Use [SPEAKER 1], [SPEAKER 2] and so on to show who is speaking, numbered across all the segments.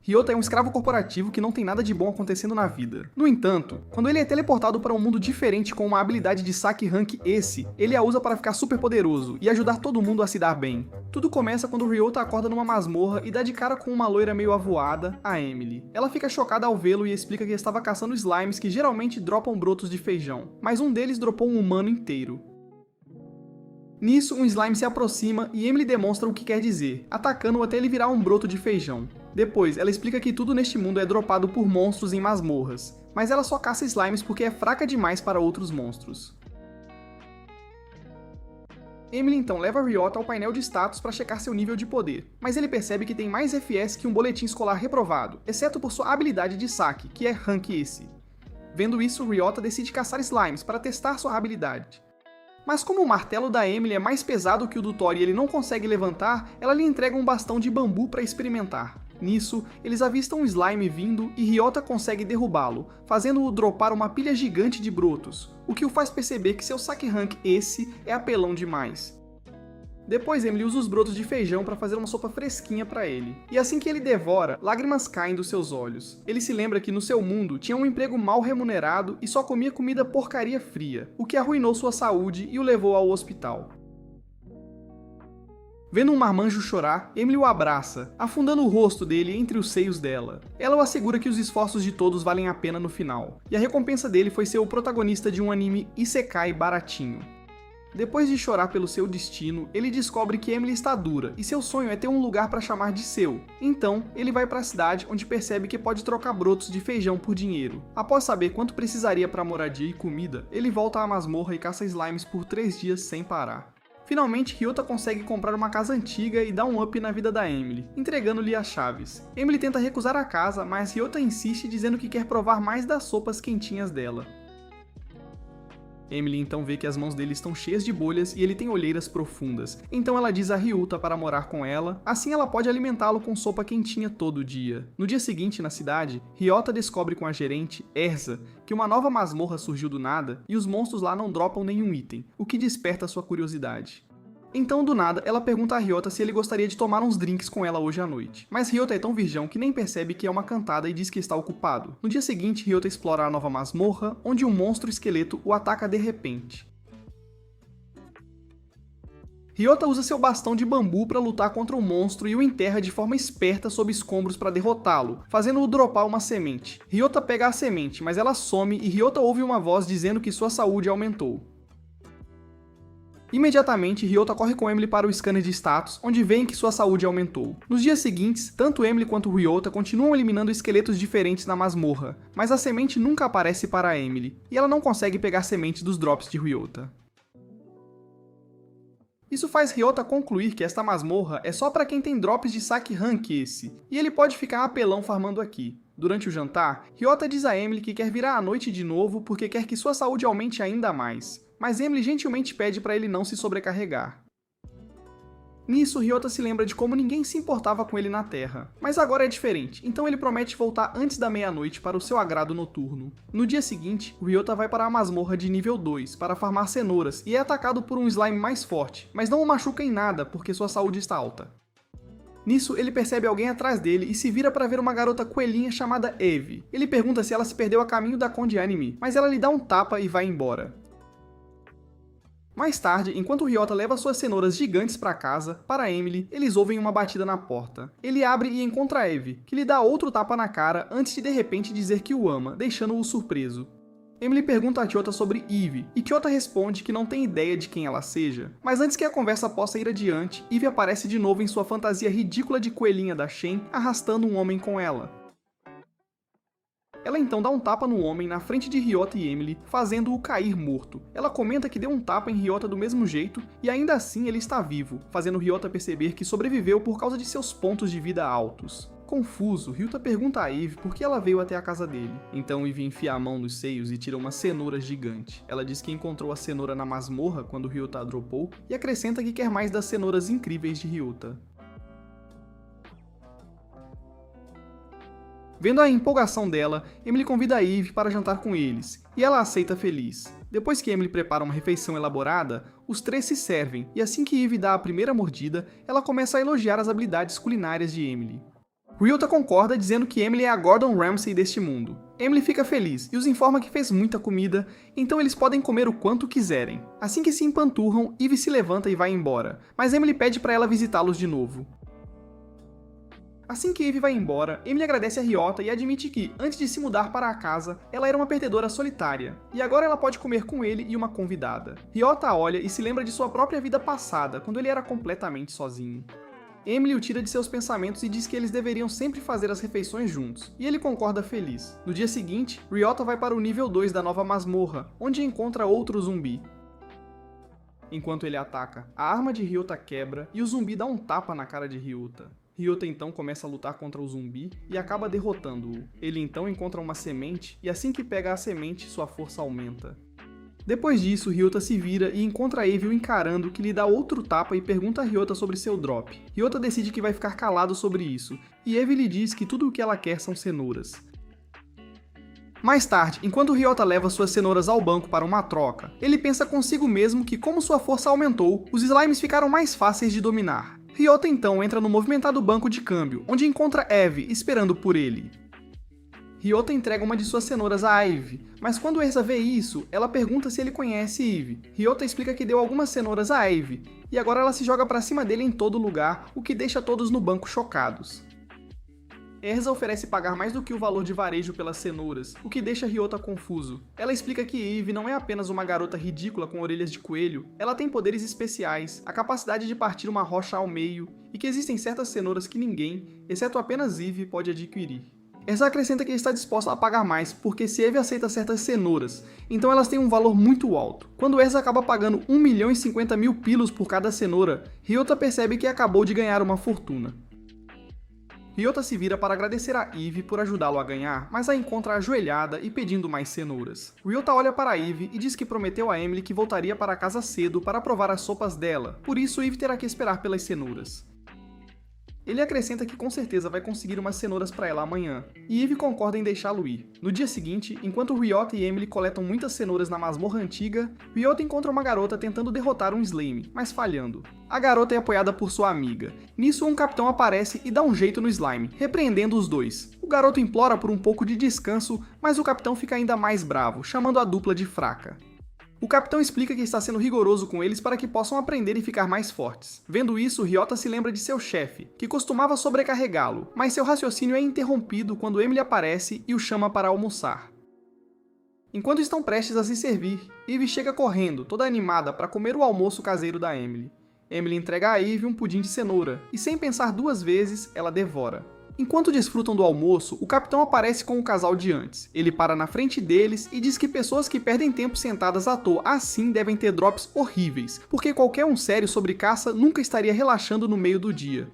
[SPEAKER 1] Ryota é um escravo corporativo que não tem nada de bom acontecendo na vida. No entanto, quando ele é teleportado para um mundo diferente com uma habilidade de saque rank esse, ele a usa para ficar super poderoso e ajudar todo mundo a se dar bem. Tudo começa quando Ryota acorda numa masmorra e dá de cara com uma loira meio avoada, a Emily. Ela fica chocada ao vê-lo e explica que estava caçando slimes que geralmente dropam brotos de feijão, mas um deles dropou um humano inteiro. Nisso, um slime se aproxima e Emily demonstra o que quer dizer, atacando-o até ele virar um broto de feijão. Depois, ela explica que tudo neste mundo é dropado por monstros em masmorras, mas ela só caça slimes porque é fraca demais para outros monstros. Emily então leva Ryota ao painel de status para checar seu nível de poder, mas ele percebe que tem mais FPS que um boletim escolar reprovado, exceto por sua habilidade de saque, que é rank esse. Vendo isso, Ryota decide caçar slimes para testar sua habilidade. Mas como o martelo da Emily é mais pesado que o do Thor e ele não consegue levantar, ela lhe entrega um bastão de bambu para experimentar. Nisso, eles avistam um slime vindo e Ryota consegue derrubá-lo, fazendo-o dropar uma pilha gigante de brotos, o que o faz perceber que seu saque rank esse é apelão demais. Depois Emily usa os brotos de feijão para fazer uma sopa fresquinha para ele. E assim que ele devora, lágrimas caem dos seus olhos. Ele se lembra que no seu mundo tinha um emprego mal remunerado e só comia comida porcaria fria, o que arruinou sua saúde e o levou ao hospital. Vendo um marmanjo chorar, Emily o abraça, afundando o rosto dele entre os seios dela. Ela o assegura que os esforços de todos valem a pena no final, e a recompensa dele foi ser o protagonista de um anime isekai baratinho. Depois de chorar pelo seu destino, ele descobre que Emily está dura e seu sonho é ter um lugar para chamar de seu. Então, ele vai para a cidade onde percebe que pode trocar brotos de feijão por dinheiro. Após saber quanto precisaria para moradia e comida, ele volta à masmorra e caça slimes por 3 dias sem parar. Finalmente, Ryota consegue comprar uma casa antiga e dá um up na vida da Emily, entregando-lhe as chaves. Emily tenta recusar a casa, mas Ryota insiste dizendo que quer provar mais das sopas quentinhas dela. Emily então vê que as mãos dele estão cheias de bolhas e ele tem olheiras profundas, então ela diz a Ryota para morar com ela, assim ela pode alimentá-lo com sopa quentinha todo dia. No dia seguinte, na cidade, Ryota descobre com a gerente, Erza, que uma nova masmorra surgiu do nada e os monstros lá não dropam nenhum item, o que desperta sua curiosidade. Então, do nada, ela pergunta a Ryota se ele gostaria de tomar uns drinks com ela hoje à noite. Mas Ryota é tão virgão que nem percebe que é uma cantada e diz que está ocupado. No dia seguinte, Ryota explora a nova masmorra, onde um monstro esqueleto o ataca de repente. Ryota usa seu bastão de bambu para lutar contra o monstro e o enterra de forma esperta sob escombros para derrotá-lo, fazendo-o dropar uma semente. Ryota pega a semente, mas ela some e Ryota ouve uma voz dizendo que sua saúde aumentou. Imediatamente, Ryota corre com Emily para o scanner de status, onde veem que sua saúde aumentou. Nos dias seguintes, tanto Emily quanto Ryota continuam eliminando esqueletos diferentes na masmorra, mas a semente nunca aparece para a Emily, e ela não consegue pegar sementes dos drops de Ryota. Isso faz Ryota concluir que esta masmorra é só para quem tem drops de saque rank esse, e ele pode ficar apelão farmando aqui. Durante o jantar, Ryota diz a Emily que quer virar à noite de novo porque quer que sua saúde aumente ainda mais, mas Emily gentilmente pede para ele não se sobrecarregar. Nisso, Ryota se lembra de como ninguém se importava com ele na Terra, mas agora é diferente, então ele promete voltar antes da meia-noite para o seu agrado noturno. No dia seguinte, Ryota vai para a masmorra de nível 2 para farmar cenouras e é atacado por um slime mais forte, mas não o machuca em nada porque sua saúde está alta. Nisso, ele percebe alguém atrás dele e se vira para ver uma garota coelhinha chamada Eve. Ele pergunta se ela se perdeu a caminho da Conde Anime, mas ela lhe dá um tapa e vai embora. Mais tarde, enquanto Ryota leva suas cenouras gigantes para casa, para Emily, eles ouvem uma batida na porta. Ele abre e encontra Eve, que lhe dá outro tapa na cara antes de repente dizer que o ama, deixando-o surpreso. Emily pergunta a Ryota sobre Eve, e Ryota responde que não tem ideia de quem ela seja. Mas antes que a conversa possa ir adiante, Eve aparece de novo em sua fantasia ridícula de coelhinha da Shen, arrastando um homem com ela. Ela então dá um tapa no homem na frente de Ryota e Emily, fazendo-o cair morto. Ela comenta que deu um tapa em Ryota do mesmo jeito, e ainda assim ele está vivo, fazendo Ryota perceber que sobreviveu por causa de seus pontos de vida altos. Confuso, Ryota pergunta a Eve por que ela veio até a casa dele. Então Eve enfia a mão nos seios e tira uma cenoura gigante. Ela diz que encontrou a cenoura na masmorra quando Ryota a dropou, e acrescenta que quer mais das cenouras incríveis de Ryota. Vendo a empolgação dela, Emily convida a Eve para jantar com eles, e ela aceita feliz. Depois que Emily prepara uma refeição elaborada, os três se servem, e assim que Eve dá a primeira mordida, ela começa a elogiar as habilidades culinárias de Emily. Ryota concorda dizendo que Emily é a Gordon Ramsay deste mundo. Emily fica feliz e os informa que fez muita comida, então eles podem comer o quanto quiserem. Assim que se empanturram, Eve se levanta e vai embora, mas Emily pede para ela visitá-los de novo. Assim que Eve vai embora, Emily agradece a Ryota e admite que, antes de se mudar para a casa, ela era uma perdedora solitária, e agora ela pode comer com ele e uma convidada. Ryota a olha e se lembra de sua própria vida passada, quando ele era completamente sozinho. Emily o tira de seus pensamentos e diz que eles deveriam sempre fazer as refeições juntos, e ele concorda feliz. No dia seguinte, Ryota vai para o nível 2 da nova masmorra, onde encontra outro zumbi. Enquanto ele ataca, a arma de Ryota quebra e o zumbi dá um tapa na cara de Ryota. Ryota então começa a lutar contra o zumbi e acaba derrotando-o. Ele então encontra uma semente e assim que pega a semente, sua força aumenta. Depois disso, Ryota se vira e encontra Eve o encarando, que lhe dá outro tapa e pergunta a Ryota sobre seu drop. Ryota decide que vai ficar calado sobre isso, e Eve lhe diz que tudo o que ela quer são cenouras. Mais tarde, enquanto Ryota leva suas cenouras ao banco para uma troca, ele pensa consigo mesmo que como sua força aumentou, os slimes ficaram mais fáceis de dominar. Ryota então entra no movimentado banco de câmbio, onde encontra Eve esperando por ele. Ryota entrega uma de suas cenouras a Eve, mas quando Erza vê isso, ela pergunta se ele conhece Eve. Ryota explica que deu algumas cenouras a Eve, e agora ela se joga pra cima dele em todo lugar, o que deixa todos no banco chocados. Erza oferece pagar mais do que o valor de varejo pelas cenouras, o que deixa Ryota confuso. Ela explica que Eve não é apenas uma garota ridícula com orelhas de coelho, ela tem poderes especiais, a capacidade de partir uma rocha ao meio, e que existem certas cenouras que ninguém, exceto apenas Eve, pode adquirir. Erza acrescenta que está disposta a pagar mais, porque se Eve aceita certas cenouras, então elas têm um valor muito alto. Quando Erza acaba pagando 1.050.000 pilos por cada cenoura, Ryota percebe que acabou de ganhar uma fortuna. Ryota se vira para agradecer a Eve por ajudá-lo a ganhar, mas a encontra ajoelhada e pedindo mais cenouras. Ryota olha para Eve e diz que prometeu a Emily que voltaria para casa cedo para provar as sopas dela, por isso Eve terá que esperar pelas cenouras. Ele acrescenta que com certeza vai conseguir umas cenouras para ela amanhã, e Eve concorda em deixá-lo ir. No dia seguinte, enquanto Ryota e Emily coletam muitas cenouras na masmorra antiga, Ryota encontra uma garota tentando derrotar um slime, mas falhando. A garota é apoiada por sua amiga. Nisso, um capitão aparece e dá um jeito no slime, repreendendo os dois. O garoto implora por um pouco de descanso, mas o capitão fica ainda mais bravo, chamando a dupla de fraca. O capitão explica que está sendo rigoroso com eles para que possam aprender e ficar mais fortes. Vendo isso, Ryota se lembra de seu chefe, que costumava sobrecarregá-lo, mas seu raciocínio é interrompido quando Emily aparece e o chama para almoçar. Enquanto estão prestes a se servir, Eve chega correndo, toda animada, para comer o almoço caseiro da Emily. Emily entrega a Eve um pudim de cenoura, e sem pensar duas vezes, ela devora. Enquanto desfrutam do almoço, o capitão aparece com o casal de antes. Ele para na frente deles e diz que pessoas que perdem tempo sentadas à toa assim devem ter drops horríveis, porque qualquer um sério sobre caça nunca estaria relaxando no meio do dia.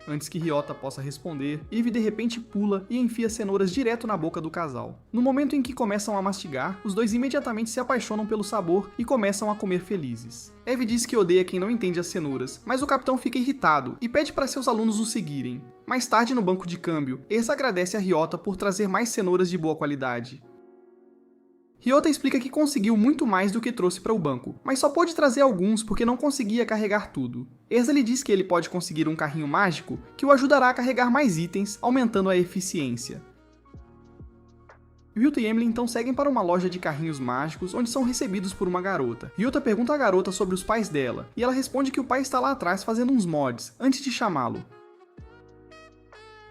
[SPEAKER 1] Antes que Ryota possa responder, Eve de repente pula e enfia cenouras direto na boca do casal. No momento em que começam a mastigar, os dois imediatamente se apaixonam pelo sabor e começam a comer felizes. Eve diz que odeia quem não entende as cenouras, mas o capitão fica irritado e pede para seus alunos o seguirem. Mais tarde no banco de câmbio, Erza agradece a Ryota por trazer mais cenouras de boa qualidade. Ryota explica que conseguiu muito mais do que trouxe para o banco, mas só pôde trazer alguns porque não conseguia carregar tudo. Erza lhe diz que ele pode conseguir um carrinho mágico que o ajudará a carregar mais itens, aumentando a eficiência. Ryota e Emily então seguem para uma loja de carrinhos mágicos, onde são recebidos por uma garota. Ryota pergunta à garota sobre os pais dela, e ela responde que o pai está lá atrás fazendo uns mods, antes de chamá-lo.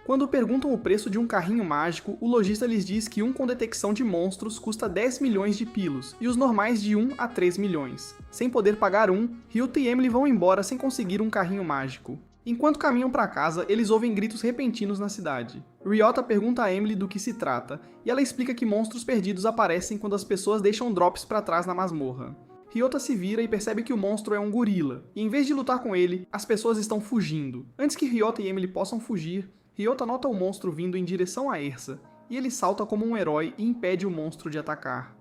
[SPEAKER 1] Quando perguntam o preço de um carrinho mágico, o lojista lhes diz que um com detecção de monstros custa 10 milhões de pilos, e os normais de 1 a 3 milhões. Sem poder pagar um, Ryota e Emily vão embora sem conseguir um carrinho mágico. Enquanto caminham para casa, eles ouvem gritos repentinos na cidade. Ryota pergunta a Emily do que se trata, e ela explica que monstros perdidos aparecem quando as pessoas deixam drops para trás na masmorra. Ryota se vira e percebe que o monstro é um gorila, e em vez de lutar com ele, as pessoas estão fugindo. Antes que Ryota e Emily possam fugir, Ryota nota o monstro vindo em direção a Erza, e ele salta como um herói e impede o monstro de atacar.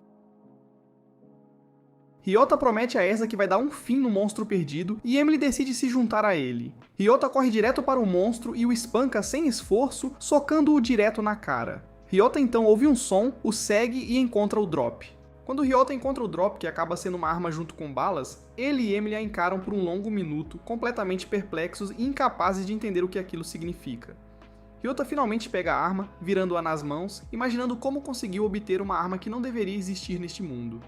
[SPEAKER 1] Ryota promete a Erza que vai dar um fim no monstro perdido, e Emily decide se juntar a ele. Ryota corre direto para o monstro e o espanca sem esforço, socando-o direto na cara. Ryota então ouve um som, o segue e encontra o drop. Quando Ryota encontra o drop, que acaba sendo uma arma junto com balas, ele e Emily a encaram por um longo minuto, completamente perplexos e incapazes de entender o que aquilo significa. Ryota finalmente pega a arma, virando-a nas mãos, imaginando como conseguiu obter uma arma que não deveria existir neste mundo.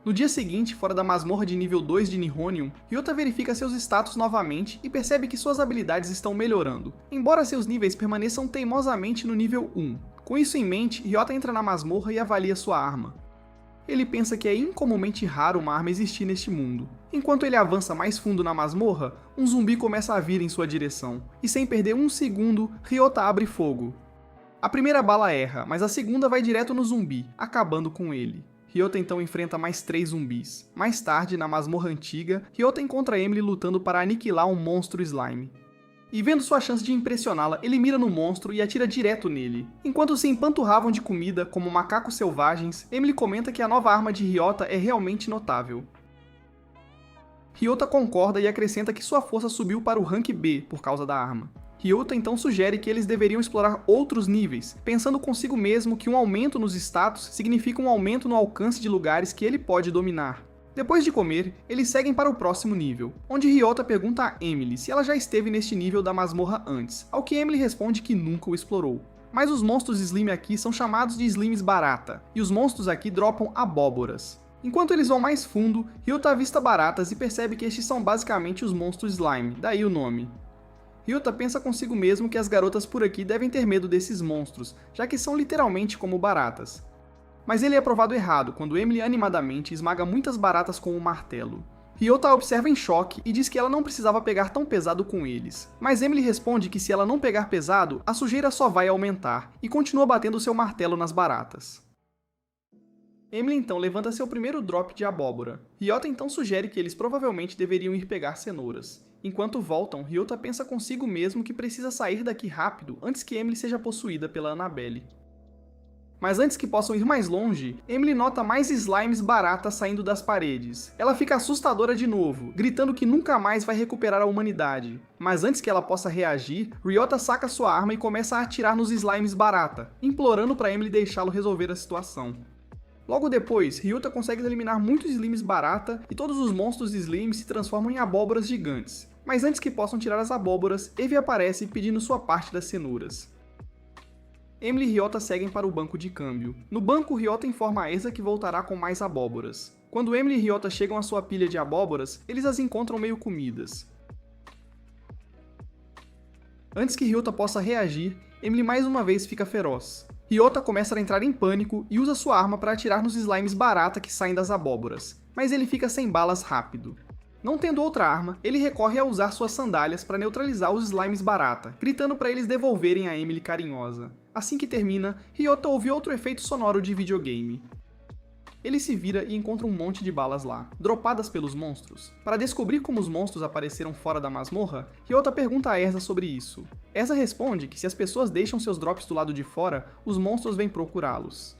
[SPEAKER 1] No dia seguinte, fora da masmorra de nível 2 de Nihonium, Ryota verifica seus status novamente e percebe que suas habilidades estão melhorando, embora seus níveis permaneçam teimosamente no nível 1. Com isso em mente, Ryota entra na masmorra e avalia sua arma. Ele pensa que é incomumente raro uma arma existir neste mundo. Enquanto ele avança mais fundo na masmorra, um zumbi começa a vir em sua direção, e sem perder um segundo, Ryota abre fogo. A primeira bala erra, mas a segunda vai direto no zumbi, acabando com ele. Ryota então enfrenta mais 3 zumbis. Mais tarde, na masmorra antiga, Ryota encontra Emily lutando para aniquilar um monstro slime. E vendo sua chance de impressioná-la, ele mira no monstro e atira direto nele. Enquanto se empanturravam de comida, como macacos selvagens, Emily comenta que a nova arma de Ryota é realmente notável. Ryota concorda e acrescenta que sua força subiu para o rank B por causa da arma. Ryota então sugere que eles deveriam explorar outros níveis, pensando consigo mesmo que um aumento nos status significa um aumento no alcance de lugares que ele pode dominar. Depois de comer, eles seguem para o próximo nível, onde Ryota pergunta a Emily se ela já esteve neste nível da masmorra antes, ao que Emily responde que nunca o explorou. Mas os monstros Slime aqui são chamados de Slimes barata, e os monstros aqui dropam abóboras. Enquanto eles vão mais fundo, Ryota avista baratas e percebe que estes são basicamente os monstros Slime, daí o nome. Ryota pensa consigo mesmo que as garotas por aqui devem ter medo desses monstros, já que são literalmente como baratas. Mas ele é provado errado quando Emily animadamente esmaga muitas baratas com um martelo. Ryota a observa em choque e diz que ela não precisava pegar tão pesado com eles. Mas Emily responde que se ela não pegar pesado, a sujeira só vai aumentar, e continua batendo seu martelo nas baratas. Emily então levanta seu primeiro drop de abóbora. Ryota então sugere que eles provavelmente deveriam ir pegar cenouras. Enquanto voltam, Ryota pensa consigo mesmo que precisa sair daqui rápido antes que Emily seja possuída pela Annabelle. Mas antes que possam ir mais longe, Emily nota mais slimes baratas saindo das paredes. Ela fica assustadora de novo, gritando que nunca mais vai recuperar a humanidade. Mas antes que ela possa reagir, Ryota saca sua arma e começa a atirar nos slimes barata, implorando para Emily deixá-lo resolver a situação. Logo depois, Ryota consegue eliminar muitos slimes barata e todos os monstros slimes se transformam em abóboras gigantes. Mas antes que possam tirar as abóboras, Evie aparece pedindo sua parte das cenouras. Emily e Ryota seguem para o banco de câmbio. No banco, Ryota informa a Erza que voltará com mais abóboras. Quando Emily e Ryota chegam à sua pilha de abóboras, eles as encontram meio comidas. Antes que Ryota possa reagir, Emily mais uma vez fica feroz. Ryota começa a entrar em pânico e usa sua arma para atirar nos slimes barata que saem das abóboras, mas ele fica sem balas rápido. Não tendo outra arma, ele recorre a usar suas sandálias para neutralizar os slimes barata, gritando para eles devolverem a Emily carinhosa. Assim que termina, Ryota ouve outro efeito sonoro de videogame. Ele se vira e encontra um monte de balas lá, dropadas pelos monstros. Para descobrir como os monstros apareceram fora da masmorra, Ryota pergunta a Erza sobre isso. Erza responde que se as pessoas deixam seus drops do lado de fora, os monstros vêm procurá-los.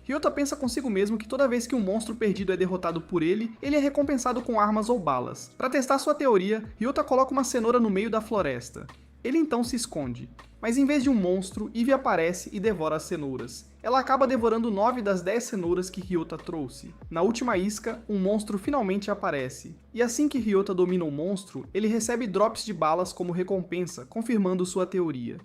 [SPEAKER 1] Ryota pensa consigo mesmo que toda vez que um monstro perdido é derrotado por ele, ele é recompensado com armas ou balas. Para testar sua teoria, Ryota coloca uma cenoura no meio da floresta. Ele então se esconde. Mas em vez de um monstro, Evie aparece e devora as cenouras. Ela acaba devorando 9 das 10 cenouras que Ryota trouxe. Na última isca, um monstro finalmente aparece. E assim que Ryota domina o monstro, ele recebe drops de balas como recompensa, confirmando sua teoria.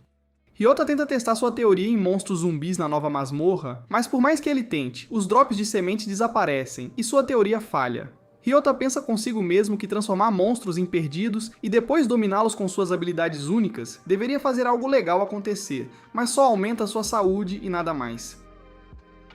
[SPEAKER 1] Ryota tenta testar sua teoria em monstros zumbis na nova masmorra, mas por mais que ele tente, os drops de semente desaparecem e sua teoria falha. Ryota pensa consigo mesmo que transformar monstros em perdidos e depois dominá-los com suas habilidades únicas deveria fazer algo legal acontecer, mas só aumenta sua saúde e nada mais.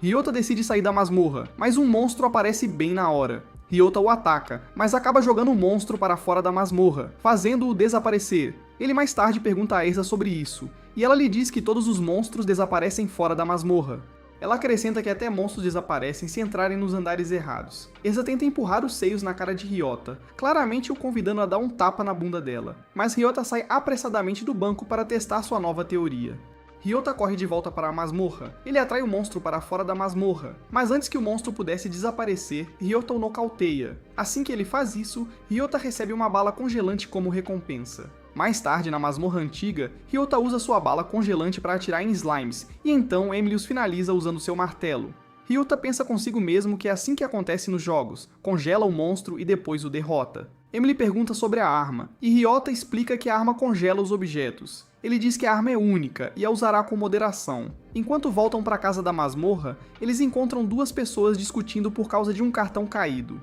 [SPEAKER 1] Ryota decide sair da masmorra, mas um monstro aparece bem na hora. Ryota o ataca, mas acaba jogando o monstro para fora da masmorra, fazendo-o desaparecer. Ele mais tarde pergunta a Erza sobre isso, e ela lhe diz que todos os monstros desaparecem fora da masmorra. Ela acrescenta que até monstros desaparecem se entrarem nos andares errados. Erza tenta empurrar os seios na cara de Ryota, claramente o convidando a dar um tapa na bunda dela, mas Ryota sai apressadamente do banco para testar sua nova teoria. Ryota corre de volta para a masmorra. Ele atrai o monstro para fora da masmorra, mas antes que o monstro pudesse desaparecer, Ryota o nocauteia. Assim que ele faz isso, Ryota recebe uma bala congelante como recompensa. Mais tarde, na masmorra antiga, Ryota usa sua bala congelante para atirar em slimes, e então Emily os finaliza usando seu martelo. Ryota pensa consigo mesmo que é assim que acontece nos jogos, congela o monstro e depois o derrota. Emily pergunta sobre a arma, e Ryota explica que a arma congela os objetos. Ele diz que a arma é única e a usará com moderação. Enquanto voltam para a casa da masmorra, eles encontram duas pessoas discutindo por causa de um cartão caído.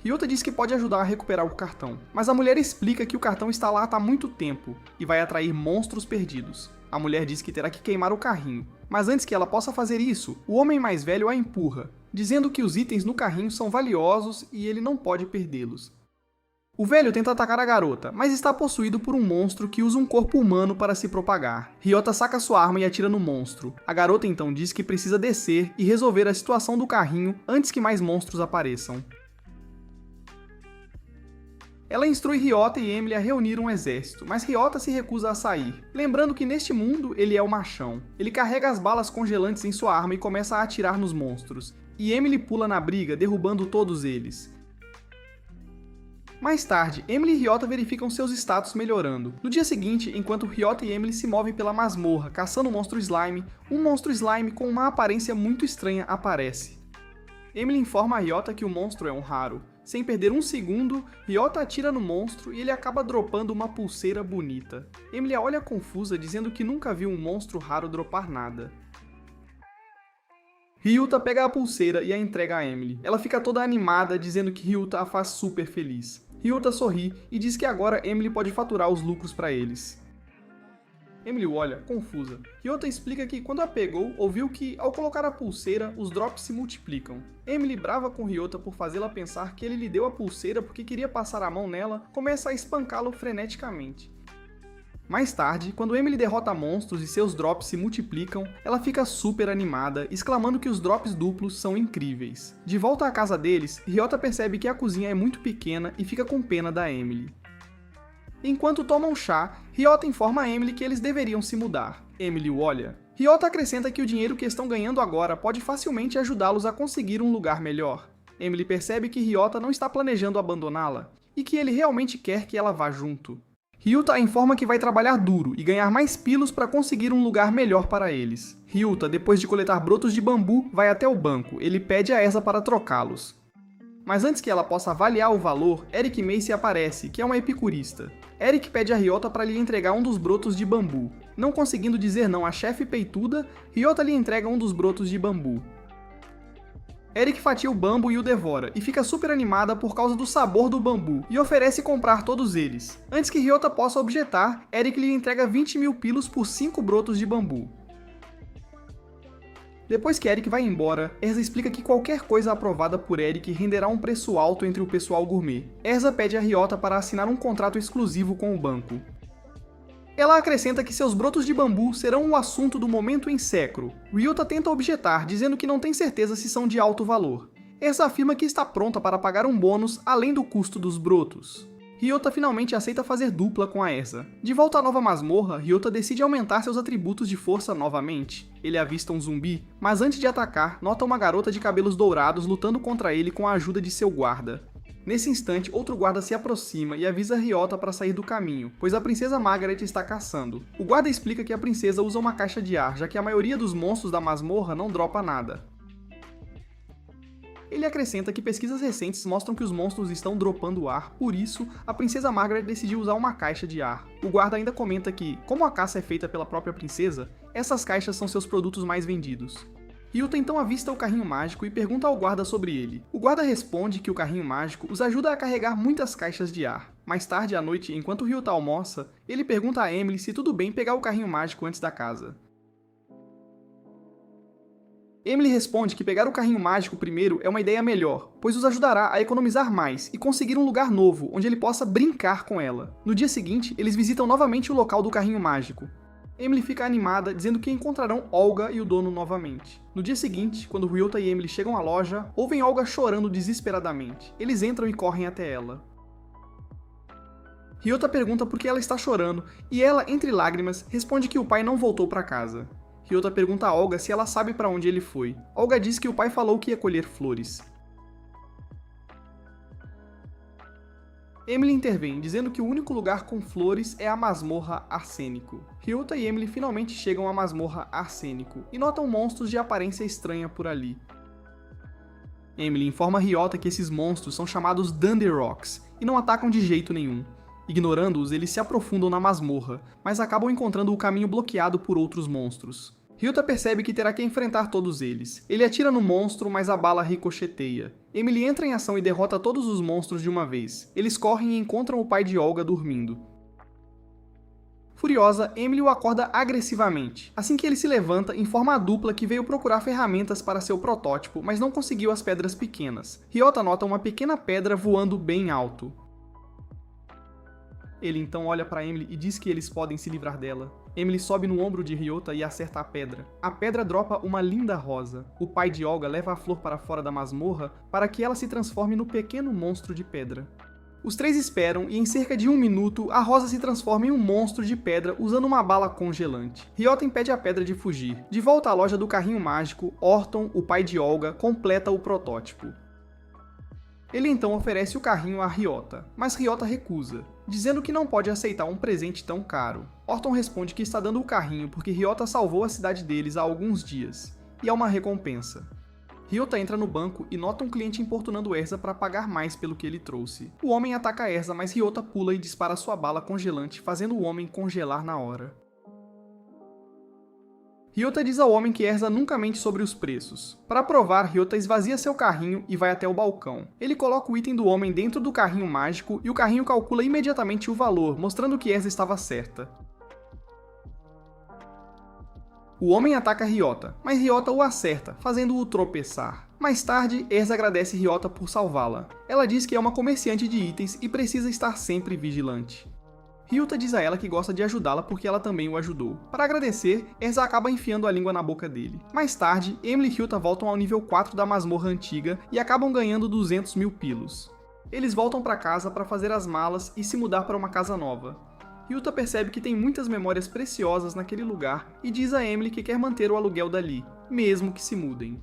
[SPEAKER 1] Ryota diz que pode ajudar a recuperar o cartão, mas a mulher explica que o cartão está lá há muito tempo e vai atrair monstros perdidos. A mulher diz que terá que queimar o carrinho, mas antes que ela possa fazer isso, o homem mais velho a empurra, dizendo que os itens no carrinho são valiosos e ele não pode perdê-los. O velho tenta atacar a garota, mas está possuído por um monstro que usa um corpo humano para se propagar. Ryota saca sua arma e atira no monstro. A garota então diz que precisa descer e resolver a situação do carrinho antes que mais monstros apareçam. Ela instrui Ryota e Emily a reunir um exército, mas Ryota se recusa a sair, lembrando que neste mundo ele é o machão. Ele carrega as balas congelantes em sua arma e começa a atirar nos monstros, e Emily pula na briga, derrubando todos eles. Mais tarde, Emily e Ryota verificam seus status melhorando. No dia seguinte, enquanto Ryota e Emily se movem pela masmorra caçando um monstro slime com uma aparência muito estranha aparece. Emily informa a Ryota que o monstro é um raro. Sem perder um segundo, Ryota atira no monstro e ele acaba dropando uma pulseira bonita. Emily a olha confusa, dizendo que nunca viu um monstro raro dropar nada. Ryota pega a pulseira e a entrega a Emily. Ela fica toda animada, dizendo que Ryota a faz super feliz. Ryota sorri e diz que agora Emily pode faturar os lucros para eles. Emily olha, confusa. Ryota explica que quando a pegou, ouviu que, ao colocar a pulseira, os drops se multiplicam. Emily, brava com Ryota por fazê-la pensar que ele lhe deu a pulseira porque queria passar a mão nela, começa a espancá-lo freneticamente. Mais tarde, quando Emily derrota monstros e seus drops se multiplicam, ela fica super animada, exclamando que os drops duplos são incríveis. De volta à casa deles, Ryota percebe que a cozinha é muito pequena e fica com pena da Emily. Enquanto tomam chá, Ryota informa a Emily que eles deveriam se mudar. Emily o olha. Ryota acrescenta que o dinheiro que estão ganhando agora pode facilmente ajudá-los a conseguir um lugar melhor. Emily percebe que Ryota não está planejando abandoná-la, e que ele realmente quer que ela vá junto. Ryota informa que vai trabalhar duro e ganhar mais pilos para conseguir um lugar melhor para eles. Ryota, depois de coletar brotos de bambu, vai até o banco. Ele pede a Erza para trocá-los. Mas antes que ela possa avaliar o valor, Eric Macy aparece, que é uma epicurista. Eric pede a Ryota para lhe entregar um dos brotos de bambu. Não conseguindo dizer não à chefe peituda, Ryota lhe entrega um dos brotos de bambu. Eric fatia o bambu e o devora, e fica super animada por causa do sabor do bambu, e oferece comprar todos eles. Antes que Ryota possa objetar, Eric lhe entrega 20.000 pilos por 5 brotos de bambu. Depois que Eric vai embora, Erza explica que qualquer coisa aprovada por Eric renderá um preço alto entre o pessoal gourmet. Erza pede a Ryota para assinar um contrato exclusivo com o banco. Ela acrescenta que seus brotos de bambu serão o assunto do momento em Sekro. Ryota tenta objetar, dizendo que não tem certeza se são de alto valor. Erza afirma que está pronta para pagar um bônus além do custo dos brotos. Ryota finalmente aceita fazer dupla com a Erza. De volta à nova masmorra, Ryota decide aumentar seus atributos de força novamente. Ele avista um zumbi, mas antes de atacar, nota uma garota de cabelos dourados lutando contra ele com a ajuda de seu guarda. Nesse instante, outro guarda se aproxima e avisa Ryota para sair do caminho, pois a princesa Margaret está caçando. O guarda explica que a princesa usa uma caixa de ar, já que a maioria dos monstros da masmorra não dropa nada. Ele acrescenta que pesquisas recentes mostram que os monstros estão dropando ar, por isso, a princesa Margaret decidiu usar uma caixa de ar. O guarda ainda comenta que, como a caça é feita pela própria princesa, essas caixas são seus produtos mais vendidos. Ryota então avista o carrinho mágico e pergunta ao guarda sobre ele. O guarda responde que o carrinho mágico os ajuda a carregar muitas caixas de ar. Mais tarde à noite, enquanto Ryota almoça, ele pergunta a Emily se tudo bem pegar o carrinho mágico antes da casa. Emily responde que pegar o carrinho mágico primeiro é uma ideia melhor, pois os ajudará a economizar mais e conseguir um lugar novo, onde ele possa brincar com ela. No dia seguinte, eles visitam novamente o local do carrinho mágico. Emily fica animada, dizendo que encontrarão Olga e o dono novamente. No dia seguinte, quando Ryota e Emily chegam à loja, ouvem Olga chorando desesperadamente. Eles entram e correm até ela. Ryota pergunta por que ela está chorando, e ela, entre lágrimas, responde que o pai não voltou para casa. Ryota pergunta a Olga se ela sabe para onde ele foi. Olga diz que o pai falou que ia colher flores. Emily intervém, dizendo que o único lugar com flores é a masmorra Arsênico. Ryota e Emily finalmente chegam à masmorra Arsênico e notam monstros de aparência estranha por ali. Emily informa Ryota que esses monstros são chamados Dunderrocks e não atacam de jeito nenhum. Ignorando-os, eles se aprofundam na masmorra, mas acabam encontrando o caminho bloqueado por outros monstros. Ryota percebe que terá que enfrentar todos eles. Ele atira no monstro, mas a bala ricocheteia. Emily entra em ação e derrota todos os monstros de uma vez. Eles correm e encontram o pai de Olga dormindo. Furiosa, Emily o acorda agressivamente. Assim que ele se levanta, informa a dupla que veio procurar ferramentas para seu protótipo, mas não conseguiu as pedras pequenas. Ryota nota uma pequena pedra voando bem alto. Ele então olha para Emily e diz que eles podem se livrar dela. Emily sobe no ombro de Ryota e acerta a pedra. A pedra dropa uma linda rosa. O pai de Olga leva a flor para fora da masmorra para que ela se transforme no pequeno monstro de pedra. Os três esperam e em cerca de 1 minuto, a rosa se transforma em um monstro de pedra usando uma bala congelante. Ryota impede a pedra de fugir. De volta à loja do carrinho mágico, Orton, o pai de Olga, completa o protótipo. Ele então oferece o carrinho a Ryota, mas Ryota recusa, dizendo que não pode aceitar um presente tão caro. Orton responde que está dando o carrinho porque Ryota salvou a cidade deles há alguns dias, e é uma recompensa. Ryota entra no banco e nota um cliente importunando Erza para pagar mais pelo que ele trouxe. O homem ataca Erza, mas Ryota pula e dispara sua bala congelante, fazendo o homem congelar na hora. Ryota diz ao homem que Erza nunca mente sobre os preços. Para provar, Ryota esvazia seu carrinho e vai até o balcão. Ele coloca o item do homem dentro do carrinho mágico e o carrinho calcula imediatamente o valor, mostrando que Erza estava certa. O homem ataca Ryota, mas Ryota o acerta, fazendo-o tropeçar. Mais tarde, Erza agradece Ryota por salvá-la. Ela diz que é uma comerciante de itens e precisa estar sempre vigilante. Ryota diz a ela que gosta de ajudá-la porque ela também o ajudou. Para agradecer, Erza acaba enfiando a língua na boca dele. Mais tarde, Emily e Ryota voltam ao nível 4 da masmorra antiga e acabam ganhando 200 mil pilos. Eles voltam para casa para fazer as malas e se mudar para uma casa nova. Ryota percebe que tem muitas memórias preciosas naquele lugar e diz a Emily que quer manter o aluguel dali, mesmo que se mudem.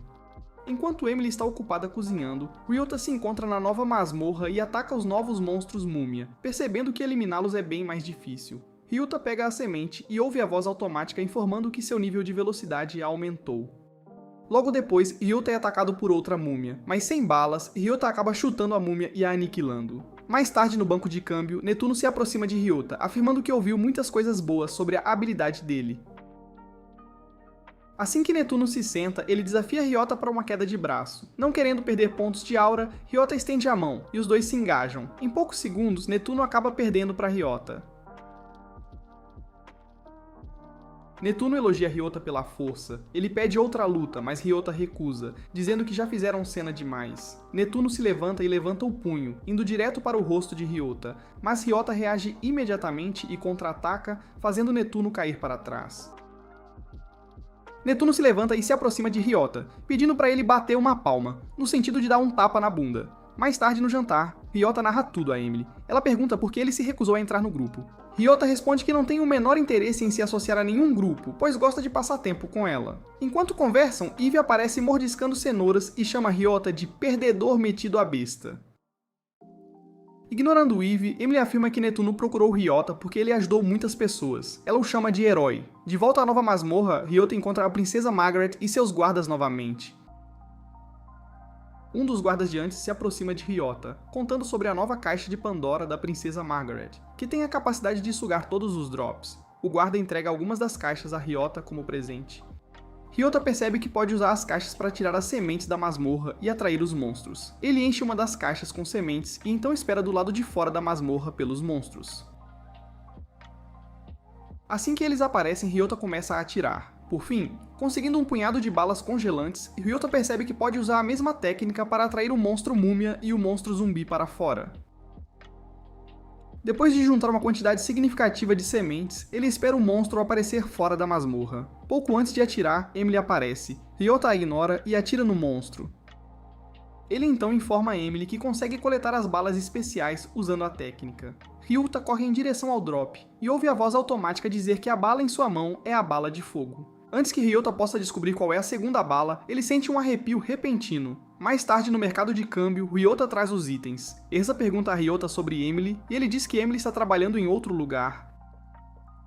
[SPEAKER 1] Enquanto Emily está ocupada cozinhando, Ryota se encontra na nova masmorra e ataca os novos monstros múmia, percebendo que eliminá-los é bem mais difícil. Ryota pega a semente e ouve a voz automática informando que seu nível de velocidade aumentou. Logo depois, Ryota é atacado por outra múmia, mas sem balas, Ryota acaba chutando a múmia e a aniquilando. Mais tarde, no banco de câmbio, Netuno se aproxima de Ryota, afirmando que ouviu muitas coisas boas sobre a habilidade dele. Assim que Netuno se senta, ele desafia Ryota para uma queda de braço. Não querendo perder pontos de aura, Ryota estende a mão, e os dois se engajam. Em poucos segundos, Netuno acaba perdendo para Ryota. Netuno elogia Ryota pela força. Ele pede outra luta, mas Ryota recusa, dizendo que já fizeram cena demais. Netuno se levanta e levanta o punho, indo direto para o rosto de Ryota, mas Ryota reage imediatamente e contra-ataca, fazendo Netuno cair para trás. Netuno se levanta e se aproxima de Ryota, pedindo para ele bater uma palma, no sentido de dar um tapa na bunda. Mais tarde no jantar, Ryota narra tudo a Emily. Ela pergunta por que ele se recusou a entrar no grupo. Ryota responde que não tem o menor interesse em se associar a nenhum grupo, pois gosta de passar tempo com ela. Enquanto conversam, Eve aparece mordiscando cenouras e chama Ryota de perdedor metido à besta. Ignorando Eve, Emily afirma que Netuno procurou Ryota porque ele ajudou muitas pessoas. Ela o chama de herói. De volta à nova masmorra, Ryota encontra a princesa Margaret e seus guardas novamente. Um dos guardas de antes se aproxima de Ryota, contando sobre a nova caixa de Pandora da princesa Margaret, que tem a capacidade de sugar todos os drops. O guarda entrega algumas das caixas a Ryota como presente. Ryota percebe que pode usar as caixas para tirar as sementes da masmorra e atrair os monstros. Ele enche uma das caixas com sementes e então espera do lado de fora da masmorra pelos monstros. Assim que eles aparecem, Ryota começa a atirar. Por fim, conseguindo um punhado de balas congelantes, Ryota percebe que pode usar a mesma técnica para atrair o monstro múmia e o monstro zumbi para fora. Depois de juntar uma quantidade significativa de sementes, ele espera o monstro aparecer fora da masmorra. Pouco antes de atirar, Emily aparece. Ryota a ignora e atira no monstro. Ele então informa a Emily que consegue coletar as balas especiais usando a técnica. Ryota corre em direção ao drop e ouve a voz automática dizer que a bala em sua mão é a bala de fogo. Antes que Ryota possa descobrir qual é a segunda bala, ele sente um arrepio repentino. Mais tarde, no mercado de câmbio, Ryota traz os itens. Erza pergunta a Ryota sobre Emily, e ele diz que Emily está trabalhando em outro lugar.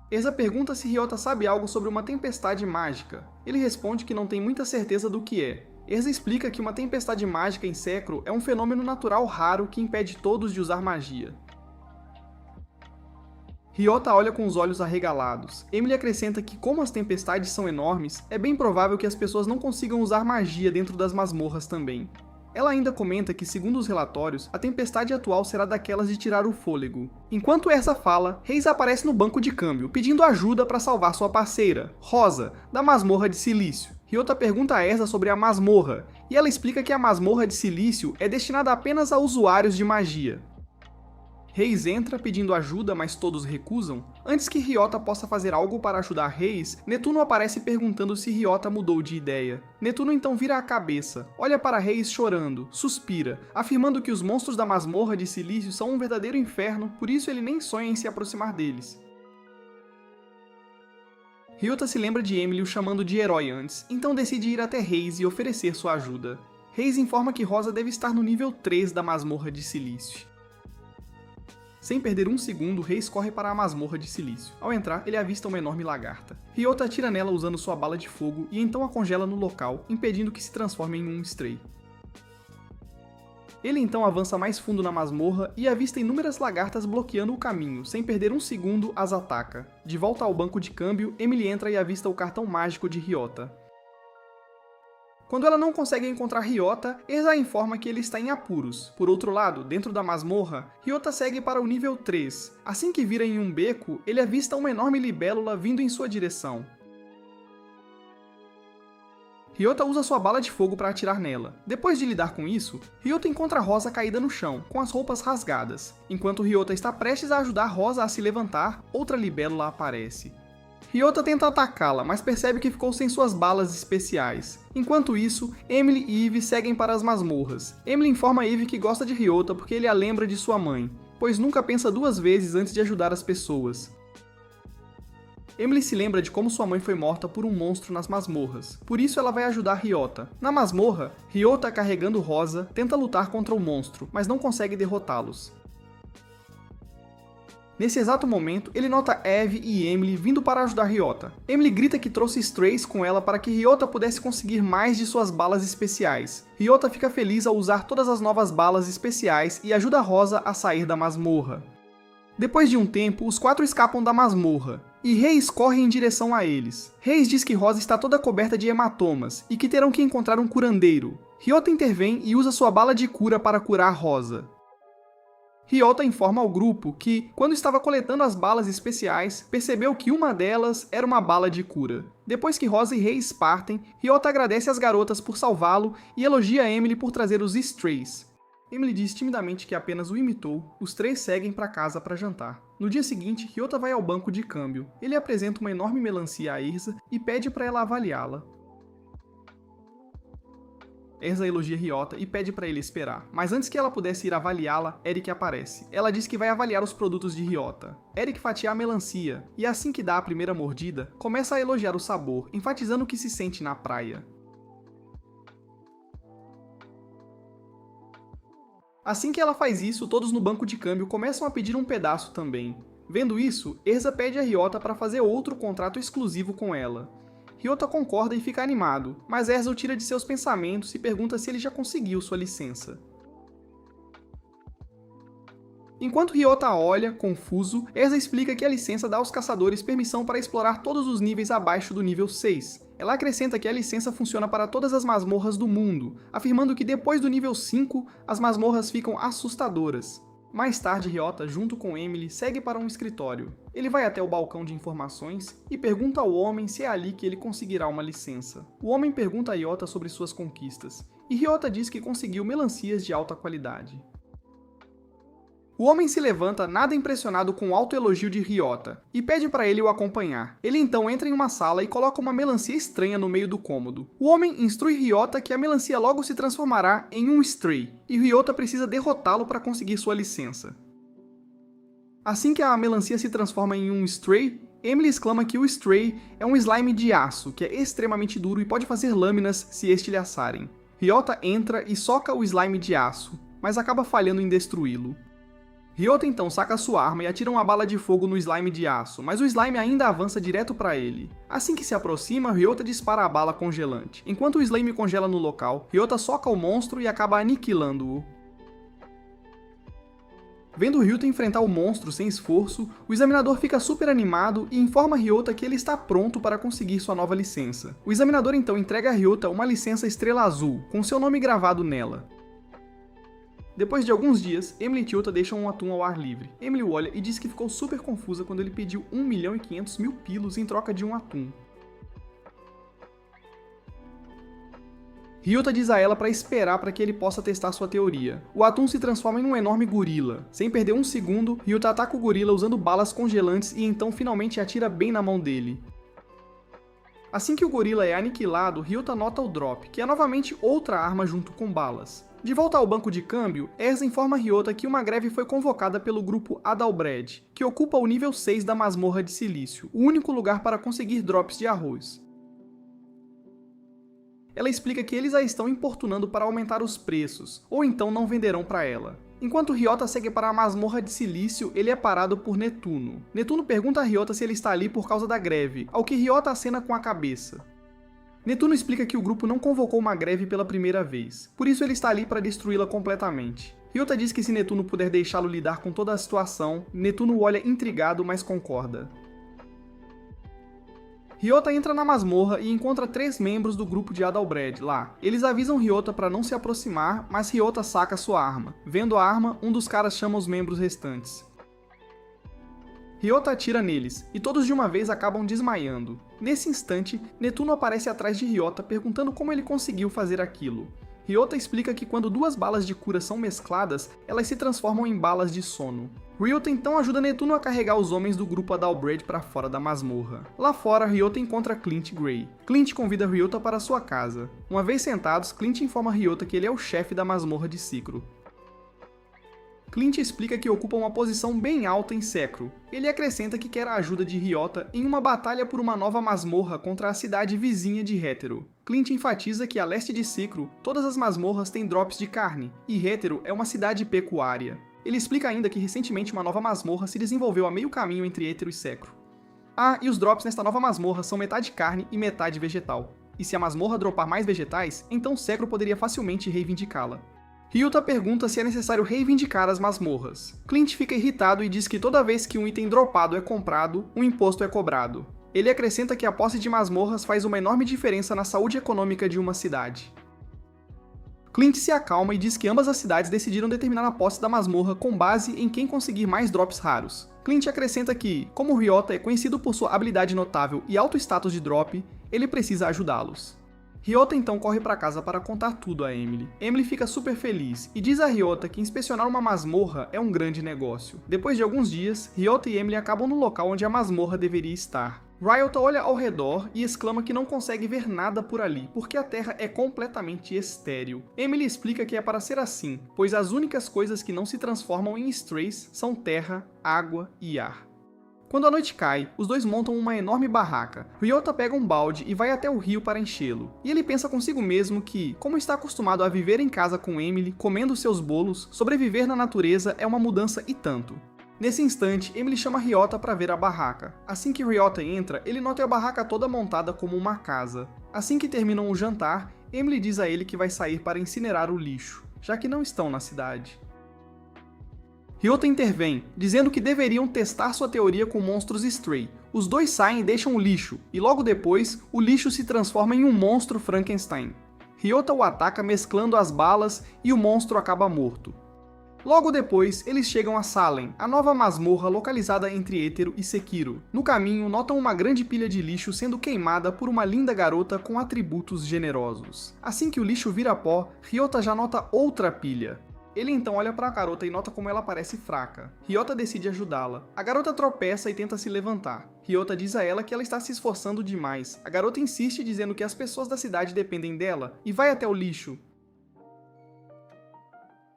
[SPEAKER 1] Erza pergunta se Ryota sabe algo sobre uma tempestade mágica. Ele responde que não tem muita certeza do que é. Erza explica que uma tempestade mágica em Sekro é um fenômeno natural raro que impede todos de usar magia. Ryota olha com os olhos arregalados. Emily acrescenta que, como as tempestades são enormes, é bem provável que as pessoas não consigam usar magia dentro das masmorras também. Ela ainda comenta que, segundo os relatórios, a tempestade atual será daquelas de tirar o fôlego. Enquanto Erza fala, Reis aparece no banco de câmbio, pedindo ajuda para salvar sua parceira, Rosa, da masmorra de silício. Ryota pergunta a Erza sobre a masmorra, e ela explica que a masmorra de silício é destinada apenas a usuários de magia. Reis entra pedindo ajuda, mas todos recusam. Antes que Ryota possa fazer algo para ajudar Reis, Netuno aparece perguntando se Ryota mudou de ideia. Netuno então vira a cabeça, olha para Reis chorando, suspira, afirmando que os monstros da masmorra de silício são um verdadeiro inferno, por isso ele nem sonha em se aproximar deles. Ryota se lembra de Emily o chamando de herói antes, então decide ir até Reis e oferecer sua ajuda. Reis informa que Rosa deve estar no nível 3 da masmorra de silício. Sem perder um segundo, Reis corre para a masmorra de silício. Ao entrar, ele avista uma enorme lagarta. Ryota atira nela usando sua bala de fogo e então a congela no local, impedindo que se transforme em um Stray. Ele então avança mais fundo na masmorra e avista inúmeras lagartas bloqueando o caminho. Sem perder um segundo, as ataca. De volta ao banco de câmbio, Emily entra e avista o cartão mágico de Ryota. Quando ela não consegue encontrar Ryota, Erza informa que ele está em apuros. Por outro lado, dentro da masmorra, Ryota segue para o nível 3. Assim que vira em um beco, ele avista uma enorme libélula vindo em sua direção. Ryota usa sua bala de fogo para atirar nela. Depois de lidar com isso, Ryota encontra Rosa caída no chão, com as roupas rasgadas. Enquanto Ryota está prestes a ajudar Rosa a se levantar, outra libélula aparece. Ryota tenta atacá-la, mas percebe que ficou sem suas balas especiais. Enquanto isso, Emily e Eve seguem para as masmorras. Emily informa a Eve que gosta de Ryota porque ele a lembra de sua mãe, pois nunca pensa duas vezes antes de ajudar as pessoas. Emily se lembra de como sua mãe foi morta por um monstro nas masmorras, por isso ela vai ajudar Ryota. Na masmorra, Ryota, carregando Rosa, tenta lutar contra o monstro, mas não consegue derrotá-los. Nesse exato momento, ele nota Eve e Emily vindo para ajudar Ryota. Emily grita que trouxe Strays com ela para que Ryota pudesse conseguir mais de suas balas especiais. Ryota fica feliz ao usar todas as novas balas especiais e ajuda Rosa a sair da masmorra. Depois de um tempo, os quatro escapam da masmorra, e Reis corre em direção a eles. Reis diz que Rosa está toda coberta de hematomas, e que terão que encontrar um curandeiro. Ryota intervém e usa sua bala de cura para curar Rosa. Ryota informa ao grupo que, quando estava coletando as balas especiais, percebeu que uma delas era uma bala de cura. Depois que Rosa e Reis partem, Ryota agradece às garotas por salvá-lo e elogia Emily por trazer os Strays. Emily diz timidamente que apenas o imitou, os três seguem para casa para jantar. No dia seguinte, Ryota vai ao banco de câmbio. Ele apresenta uma enorme melancia a Erza e pede para ela avaliá-la. Erza elogia Ryota e pede para ele esperar, mas antes que ela pudesse ir avaliá-la, Eric aparece. Ela diz que vai avaliar os produtos de Ryota. Eric fatia a melancia, e assim que dá a primeira mordida, começa a elogiar o sabor, enfatizando que se sente na praia. Assim que ela faz isso, todos no banco de câmbio começam a pedir um pedaço também. Vendo isso, Erza pede a Ryota para fazer outro contrato exclusivo com ela. Ryota concorda e fica animado, mas Erza o tira de seus pensamentos e pergunta se ele já conseguiu sua licença. Enquanto Ryota olha, confuso, Erza explica que a licença dá aos caçadores permissão para explorar todos os níveis abaixo do nível 6. Ela acrescenta que a licença funciona para todas as masmorras do mundo, afirmando que depois do nível 5, as masmorras ficam assustadoras. Mais tarde, Ryota, junto com Emily, segue para um escritório. Ele vai até o balcão de informações e pergunta ao homem se é ali que ele conseguirá uma licença. O homem pergunta a Ryota sobre suas conquistas, e Ryota diz que conseguiu melancias de alta qualidade. O homem se levanta nada impressionado com o autoelogio de Ryota, e pede para ele o acompanhar. Ele então entra em uma sala e coloca uma melancia estranha no meio do cômodo. O homem instrui Ryota que a melancia logo se transformará em um Stray, e Ryota precisa derrotá-lo para conseguir sua licença. Assim que a melancia se transforma em um Stray, Emily exclama que o Stray é um slime de aço, que é extremamente duro e pode fazer lâminas se estilhaçarem. Ryota entra e soca o slime de aço, mas acaba falhando em destruí-lo. Ryota então saca sua arma e atira uma bala de fogo no slime de aço, mas o slime ainda avança direto para ele. Assim que se aproxima, Ryota dispara a bala congelante. Enquanto o slime congela no local, Ryota soca o monstro e acaba aniquilando-o. Vendo Ryota enfrentar o monstro sem esforço, o examinador fica super animado e informa Ryota que ele está pronto para conseguir sua nova licença. O examinador então entrega a Ryota uma licença estrela azul, com seu nome gravado nela. Depois de alguns dias, Emily e Ryota deixam um atum ao ar livre. Emily o olha e diz que ficou super confusa quando ele pediu 1.500.000 pilos em troca de um atum. Ryota diz a ela para esperar para que ele possa testar sua teoria. O atum se transforma em um enorme gorila. Sem perder um segundo, Ryota ataca o gorila usando balas congelantes e então finalmente atira bem na mão dele. Assim que o gorila é aniquilado, Ryota nota o drop, que é novamente outra arma junto com balas. De volta ao banco de câmbio, Erza informa Ryota que uma greve foi convocada pelo grupo Adalbred, que ocupa o nível 6 da masmorra de silício, o único lugar para conseguir drops de arroz. Ela explica que eles a estão importunando para aumentar os preços, ou então não venderão para ela. Enquanto Ryota segue para a masmorra de silício, ele é parado por Netuno. Netuno pergunta a Ryota se ele está ali por causa da greve, ao que Ryota acena com a cabeça. Netuno explica que o grupo não convocou uma greve pela primeira vez, por isso ele está ali para destruí-la completamente. Ryota diz que se Netuno puder deixá-lo lidar com toda a situação, Netuno olha intrigado, mas concorda. Ryota entra na masmorra e encontra 3 membros do grupo de Adalbred lá. Eles avisam Ryota para não se aproximar, mas Ryota saca sua arma. Vendo a arma, um dos caras chama os membros restantes. Ryota atira neles, e todos de uma vez acabam desmaiando. Nesse instante, Netuno aparece atrás de Ryota perguntando como ele conseguiu fazer aquilo. Ryota explica que quando 2 balas de cura são mescladas, elas se transformam em balas de sono. Ryota então ajuda Netuno a carregar os homens do grupo Adalbred para fora da masmorra. Lá fora, Ryota encontra Clint Gray. Clint convida Ryota para sua casa. Uma vez sentados, Clint informa Ryota que ele é o chefe da masmorra de Cicro. Clint explica que ocupa uma posição bem alta em Secro. Ele acrescenta que quer a ajuda de Ryota em uma batalha por uma nova masmorra contra a cidade vizinha de Hétero. Clint enfatiza que a leste de Cicro, todas as masmorras têm drops de carne, e Hétero é uma cidade pecuária. Ele explica ainda que recentemente uma nova masmorra se desenvolveu a meio caminho entre Hétero e Secro. Ah, e os drops nesta nova masmorra são metade carne e metade vegetal. E se a masmorra dropar mais vegetais, então Secro poderia facilmente reivindicá-la. Ryota pergunta se é necessário reivindicar as masmorras. Clint fica irritado e diz que toda vez que um item dropado é comprado, um imposto é cobrado. Ele acrescenta que a posse de masmorras faz uma enorme diferença na saúde econômica de uma cidade. Clint se acalma e diz que ambas as cidades decidiram determinar a posse da masmorra com base em quem conseguir mais drops raros. Clint acrescenta que, como Ryota é conhecido por sua habilidade notável e alto status de drop, ele precisa ajudá-los. Ryota então corre para casa para contar tudo a Emily. Emily fica super feliz e diz a Ryota que inspecionar uma masmorra é um grande negócio. Depois de alguns dias, Ryota e Emily acabam no local onde a masmorra deveria estar. Ryota olha ao redor e exclama que não consegue ver nada por ali, porque a terra é completamente estéril. Emily explica que é para ser assim, pois as únicas coisas que não se transformam em strays são terra, água e ar. Quando a noite cai, os dois montam uma enorme barraca. Ryota pega um balde e vai até o rio para enchê-lo. E ele pensa consigo mesmo que, como está acostumado a viver em casa com Emily, comendo seus bolos, sobreviver na natureza é uma mudança e tanto. Nesse instante, Emily chama Ryota para ver a barraca. Assim que Ryota entra, ele nota a barraca toda montada como uma casa. Assim que terminam o jantar, Emily diz a ele que vai sair para incinerar o lixo, já que não estão na cidade. Ryota intervém, dizendo que deveriam testar sua teoria com monstros Stray. Os dois saem e deixam o lixo, e logo depois, o lixo se transforma em um monstro Frankenstein. Ryota o ataca mesclando as balas e o monstro acaba morto. Logo depois, eles chegam a Salem, a nova masmorra localizada entre Hétero e Sekiro. No caminho, notam uma grande pilha de lixo sendo queimada por uma linda garota com atributos generosos. Assim que o lixo vira pó, Ryota já nota outra pilha. Ele então olha para a garota e nota como ela parece fraca. Ryota decide ajudá-la. A garota tropeça e tenta se levantar. Ryota diz a ela que ela está se esforçando demais. A garota insiste dizendo que as pessoas da cidade dependem dela e vai até o lixo.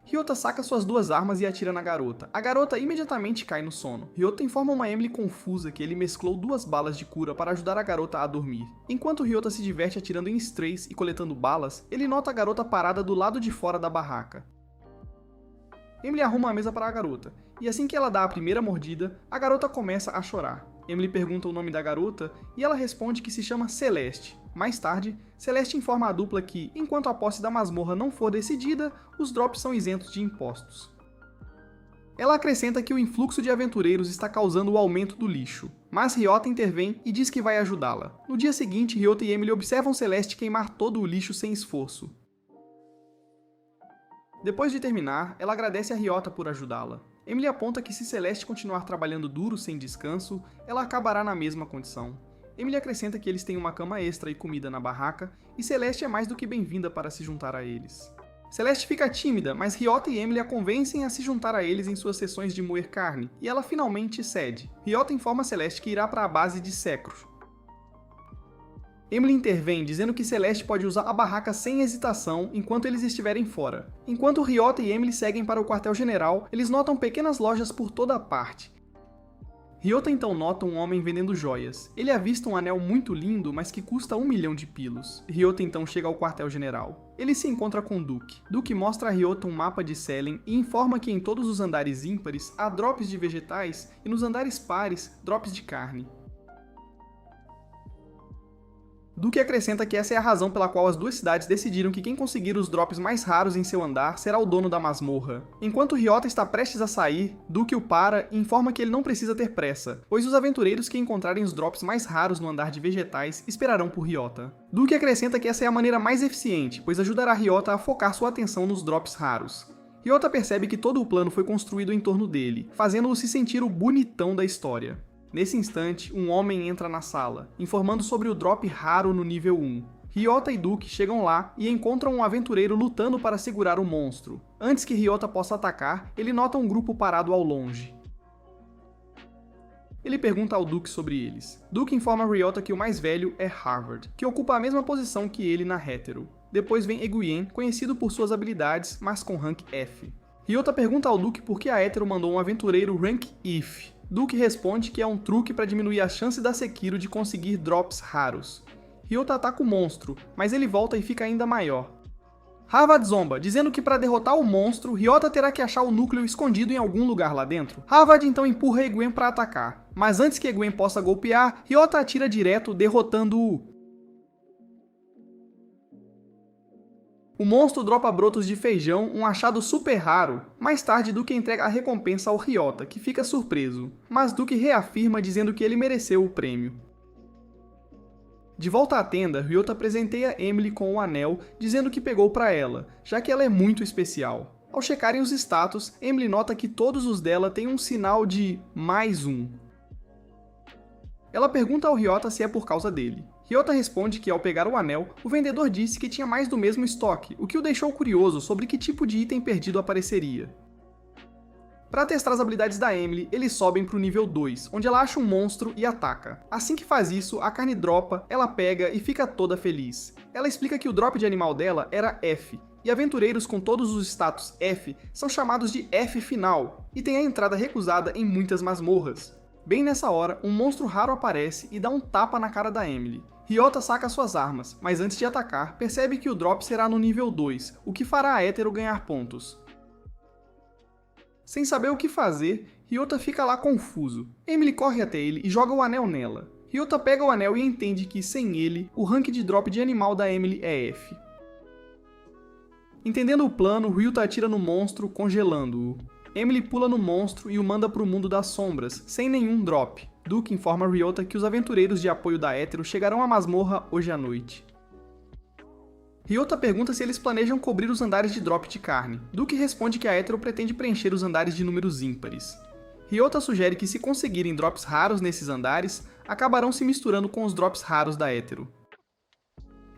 [SPEAKER 1] Ryota saca suas 2 armas e atira na garota. A garota imediatamente cai no sono. Ryota informa uma Emily confusa que ele mesclou 2 balas de cura para ajudar a garota a dormir. Enquanto Ryota se diverte atirando em strays e coletando balas, ele nota a garota parada do lado de fora da barraca. Emily arruma a mesa para a garota, e assim que ela dá a primeira mordida, a garota começa a chorar. Emily pergunta o nome da garota, e ela responde que se chama Celeste. Mais tarde, Celeste informa a dupla que, enquanto a posse da masmorra não for decidida, os drops são isentos de impostos. Ela acrescenta que o influxo de aventureiros está causando o aumento do lixo, mas Ryota intervém e diz que vai ajudá-la. No dia seguinte, Ryota e Emily observam Celeste queimar todo o lixo sem esforço. Depois de terminar, ela agradece a Ryota por ajudá-la. Emily aponta que se Celeste continuar trabalhando duro sem descanso, ela acabará na mesma condição. Emily acrescenta que eles têm uma cama extra e comida na barraca, e Celeste é mais do que bem-vinda para se juntar a eles. Celeste fica tímida, mas Ryota e Emily a convencem a se juntar a eles em suas sessões de moer carne, e ela finalmente cede. Ryota informa Celeste que irá para a base de Secro. Emily intervém, dizendo que Celeste pode usar a barraca sem hesitação enquanto eles estiverem fora. Enquanto Ryota e Emily seguem para o quartel-general, eles notam pequenas lojas por toda a parte. Ryota então nota um homem vendendo joias. Ele avista um anel muito lindo, mas que custa 1 milhão de pilos. Ryota então chega ao quartel-general. Ele se encontra com Duke. Duke mostra a Ryota um mapa de Selen e informa que em todos os andares ímpares há drops de vegetais e nos andares pares, drops de carne. Duke acrescenta que essa é a razão pela qual as duas cidades decidiram que quem conseguir os drops mais raros em seu andar será o dono da masmorra. Enquanto Ryota está prestes a sair, Duke o para e informa que ele não precisa ter pressa, pois os aventureiros que encontrarem os drops mais raros no andar de vegetais esperarão por Ryota. Duke acrescenta que essa é a maneira mais eficiente, pois ajudará Ryota a focar sua atenção nos drops raros. Ryota percebe que todo o plano foi construído em torno dele, fazendo-o se sentir o bonitão da história. Nesse instante, um homem entra na sala, informando sobre o drop raro no nível 1. Ryota e Duke chegam lá e encontram um aventureiro lutando para segurar o monstro. Antes que Ryota possa atacar, ele nota um grupo parado ao longe. Ele pergunta ao Duke sobre eles. Duke informa a Ryota que o mais velho é Harvard, que ocupa a mesma posição que ele na Hétero. Depois vem Eguien, conhecido por suas habilidades, mas com rank F. Ryota pergunta ao Duke por que a Hétero mandou um aventureiro rank If. Duke responde que é um truque para diminuir a chance da Sekiro de conseguir drops raros. Ryota ataca o monstro, mas ele volta e fica ainda maior. Harvard zomba, dizendo que para derrotar o monstro, Ryota terá que achar o núcleo escondido em algum lugar lá dentro. Harvard então empurra Eguien para atacar, mas antes que Eguien possa golpear, Ryota atira direto, derrotando-o. O monstro dropa brotos de feijão, um achado super raro. Mais tarde, Duke entrega a recompensa ao Ryota, que fica surpreso, mas Duke reafirma dizendo que ele mereceu o prêmio. De volta à tenda, Ryota presenteia Emily com o anel, dizendo que pegou para ela, já que ela é muito especial. Ao checarem os status, Emily nota que todos os dela têm um sinal de +1. Ela pergunta ao Ryota se é por causa dele. Ryota responde que ao pegar o anel, o vendedor disse que tinha mais do mesmo estoque, o que o deixou curioso sobre que tipo de item perdido apareceria. Para testar as habilidades da Emily, eles sobem para o nível 2, onde ela acha um monstro e ataca. Assim que faz isso, a carne dropa, ela pega e fica toda feliz. Ela explica que o drop de animal dela era F, e aventureiros com todos os status F são chamados de F final, e tem a entrada recusada em muitas masmorras. Bem nessa hora, um monstro raro aparece e dá um tapa na cara da Emily. Ryota saca suas armas, mas antes de atacar, percebe que o drop será no nível 2, o que fará a Hétero ganhar pontos. Sem saber o que fazer, Ryota fica lá confuso. Emily corre até ele e joga o anel nela. Ryota pega o anel e entende que, sem ele, o rank de drop de animal da Emily é F. Entendendo o plano, Ryota atira no monstro, congelando-o. Emily pula no monstro e o manda para o mundo das sombras, sem nenhum drop. Duke informa a Ryota que os aventureiros de apoio da Hétero chegarão à masmorra hoje à noite. Ryota pergunta se eles planejam cobrir os andares de drop de carne. Duke responde que a Hétero pretende preencher os andares de números ímpares. Ryota sugere que se conseguirem drops raros nesses andares, acabarão se misturando com os drops raros da Hétero.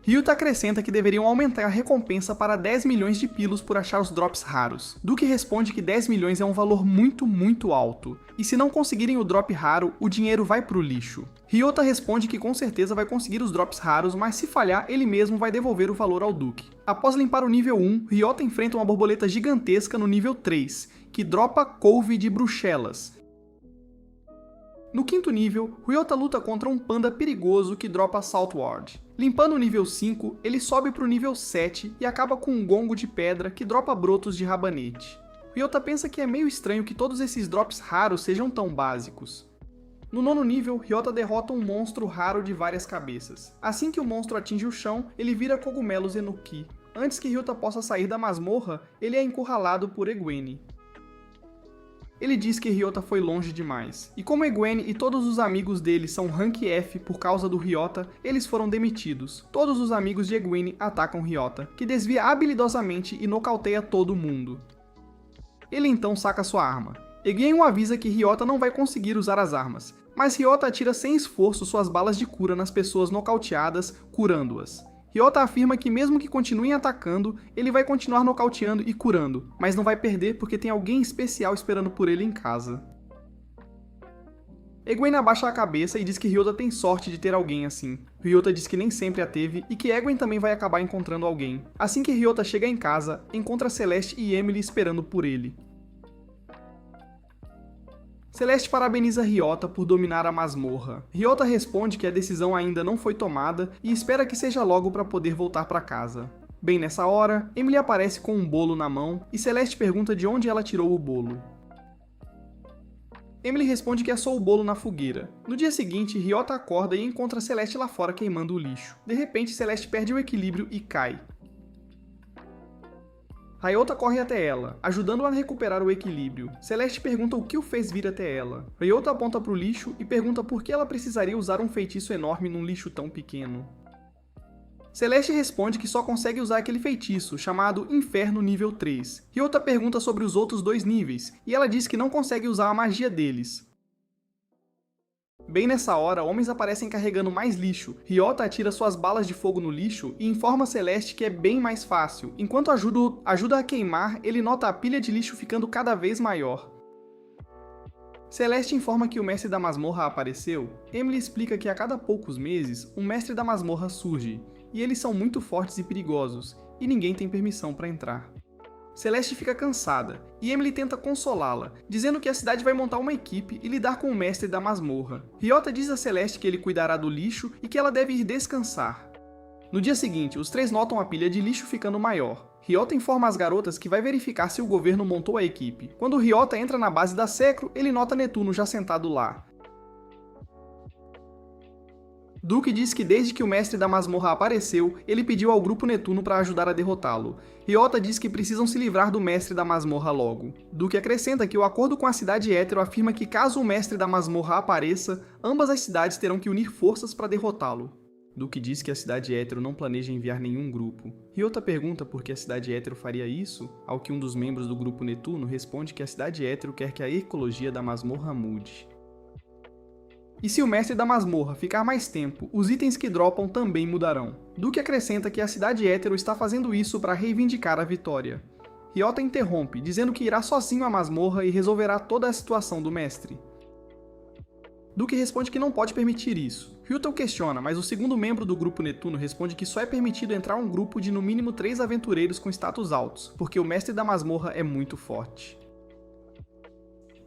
[SPEAKER 1] Ryota acrescenta que deveriam aumentar a recompensa para 10 milhões de pilos por achar os drops raros. Duke responde que 10 milhões é um valor muito alto, e se não conseguirem o drop raro, o dinheiro vai pro lixo. Ryota responde que com certeza vai conseguir os drops raros, mas se falhar, ele mesmo vai devolver o valor ao Duke. Após limpar o nível 1, Ryota enfrenta uma borboleta gigantesca no nível 3, que dropa couve de Bruxelas. No quinto nível, Ryota luta contra um panda perigoso que dropa Saltward. Limpando o nível 5, ele sobe para o nível 7 e acaba com um gongo de pedra que dropa brotos de rabanete. Ryota pensa que é meio estranho que todos esses drops raros sejam tão básicos. No nono nível, Ryota derrota um monstro raro de várias cabeças. Assim que o monstro atinge o chão, ele vira cogumelos Enoki. Antes que Ryota possa sair da masmorra, ele é encurralado por Eguien. Ele diz que Ryota foi longe demais. E como Egwene e todos os amigos dele são Rank F por causa do Ryota, eles foram demitidos. Todos os amigos de Egwene atacam Ryota, que desvia habilidosamente e nocauteia todo mundo. Ele então saca sua arma. Egwene o avisa que Ryota não vai conseguir usar as armas, mas Ryota atira sem esforço suas balas de cura nas pessoas nocauteadas, curando-as. Ryota afirma que mesmo que continuem atacando, ele vai continuar nocauteando e curando, mas não vai perder porque tem alguém especial esperando por ele em casa. Egwene abaixa a cabeça e diz que Ryota tem sorte de ter alguém assim. Ryota diz que nem sempre a teve e que Egwene também vai acabar encontrando alguém. Assim que Ryota chega em casa, encontra Celeste e Emily esperando por ele. Celeste parabeniza Ryota por dominar a masmorra. Ryota responde que a decisão ainda não foi tomada e espera que seja logo para poder voltar para casa. Bem nessa hora, Emily aparece com um bolo na mão e Celeste pergunta de onde ela tirou o bolo. Emily responde que assou o bolo na fogueira. No dia seguinte, Ryota acorda e encontra Celeste lá fora queimando o lixo. De repente, Celeste perde o equilíbrio e cai. Ryota corre até ela, ajudando-a a recuperar o equilíbrio. Celeste pergunta o que o fez vir até ela. Ryota aponta para o lixo e pergunta por que ela precisaria usar um feitiço enorme num lixo tão pequeno. Celeste responde que só consegue usar aquele feitiço, chamado Inferno Nível 3. Ryota pergunta sobre os outros 2 níveis, e ela diz que não consegue usar a magia deles. Bem nessa hora, homens aparecem carregando mais lixo. Ryota atira suas balas de fogo no lixo e informa Celeste que é bem mais fácil. Enquanto ajuda a queimar, ele nota a pilha de lixo ficando cada vez maior. Celeste informa que o mestre da masmorra apareceu. Emily explica que a cada poucos meses, um mestre da masmorra surge, e eles são muito fortes e perigosos, e ninguém tem permissão para entrar. Celeste fica cansada, e Emily tenta consolá-la, dizendo que a cidade vai montar uma equipe e lidar com o mestre da masmorra. Ryota diz a Celeste que ele cuidará do lixo e que ela deve ir descansar. No dia seguinte, os 3 notam a pilha de lixo ficando maior. Ryota informa as garotas que vai verificar se o governo montou a equipe. Quando Ryota entra na base da Secro, ele nota Netuno já sentado lá. Duke diz que desde que o mestre da masmorra apareceu, ele pediu ao grupo Netuno para ajudar a derrotá-lo. Ryota diz que precisam se livrar do mestre da masmorra logo. Duke acrescenta que o acordo com a cidade hétero afirma que caso o mestre da masmorra apareça, ambas as cidades terão que unir forças para derrotá-lo. Duke diz que a cidade hétero não planeja enviar nenhum grupo. Ryota pergunta por que a cidade hétero faria isso, ao que um dos membros do grupo Netuno responde que a cidade hétero quer que a ecologia da masmorra mude. E se o mestre da masmorra ficar mais tempo, os itens que dropam também mudarão. Duke acrescenta que a cidade hétero está fazendo isso para reivindicar a vitória. Ryota interrompe, dizendo que irá sozinho à masmorra e resolverá toda a situação do mestre. Duke responde que não pode permitir isso. Ryota o questiona, mas o segundo membro do grupo Netuno responde que só é permitido entrar um grupo de no mínimo 3 aventureiros com status altos, porque o mestre da masmorra é muito forte.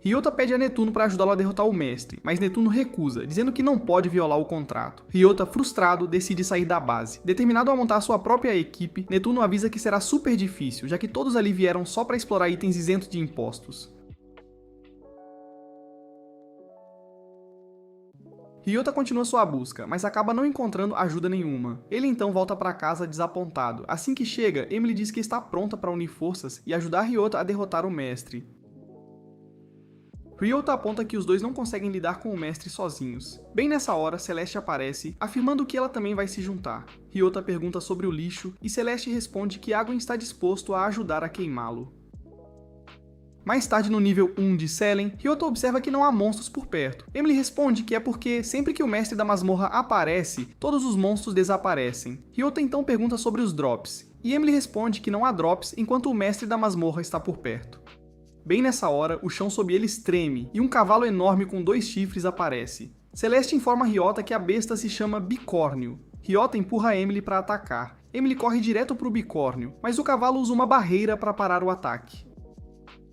[SPEAKER 1] Ryota pede a Netuno para ajudá-lo a derrotar o mestre, mas Netuno recusa, dizendo que não pode violar o contrato. Ryota, frustrado, decide sair da base. Determinado a montar sua própria equipe, Netuno avisa que será super difícil, já que todos ali vieram só para explorar itens isentos de impostos. Ryota continua sua busca, mas acaba não encontrando ajuda nenhuma. Ele então volta para casa desapontado. Assim que chega, Emily diz que está pronta para unir forças e ajudar Ryota a derrotar o mestre. Ryota aponta que os dois não conseguem lidar com o mestre sozinhos. Bem nessa hora, Celeste aparece, afirmando que ela também vai se juntar. Ryota pergunta sobre o lixo, e Celeste responde que Agwen está disposto a ajudar a queimá-lo. Mais tarde no nível 1 de Selen, Ryota observa que não há monstros por perto. Emily responde que é porque sempre que o mestre da masmorra aparece, todos os monstros desaparecem. Ryota então pergunta sobre os drops, e Emily responde que não há drops enquanto o mestre da masmorra está por perto. Bem nessa hora, o chão sob eles treme, e um cavalo enorme com 2 chifres aparece. Celeste informa Ryota que a besta se chama Bicórnio. Ryota empurra Emily para atacar. Emily corre direto para o bicórnio, mas o cavalo usa uma barreira para parar o ataque.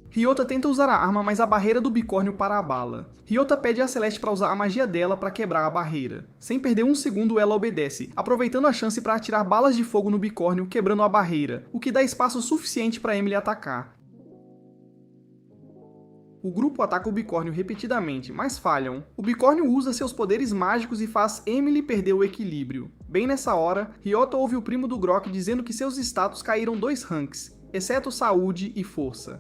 [SPEAKER 1] Ryota tenta usar a arma, mas a barreira do bicórnio para a bala. Ryota pede a Celeste para usar a magia dela para quebrar a barreira. Sem perder um segundo, ela obedece, aproveitando a chance para atirar balas de fogo no bicórnio, quebrando a barreira, o que dá espaço suficiente para Emily atacar. O grupo ataca o bicórnio repetidamente, mas falham. O bicórnio usa seus poderes mágicos e faz Emily perder o equilíbrio. Bem nessa hora, Ryota ouve o primo do Grok dizendo que seus status caíram 2 ranks, exceto saúde e força.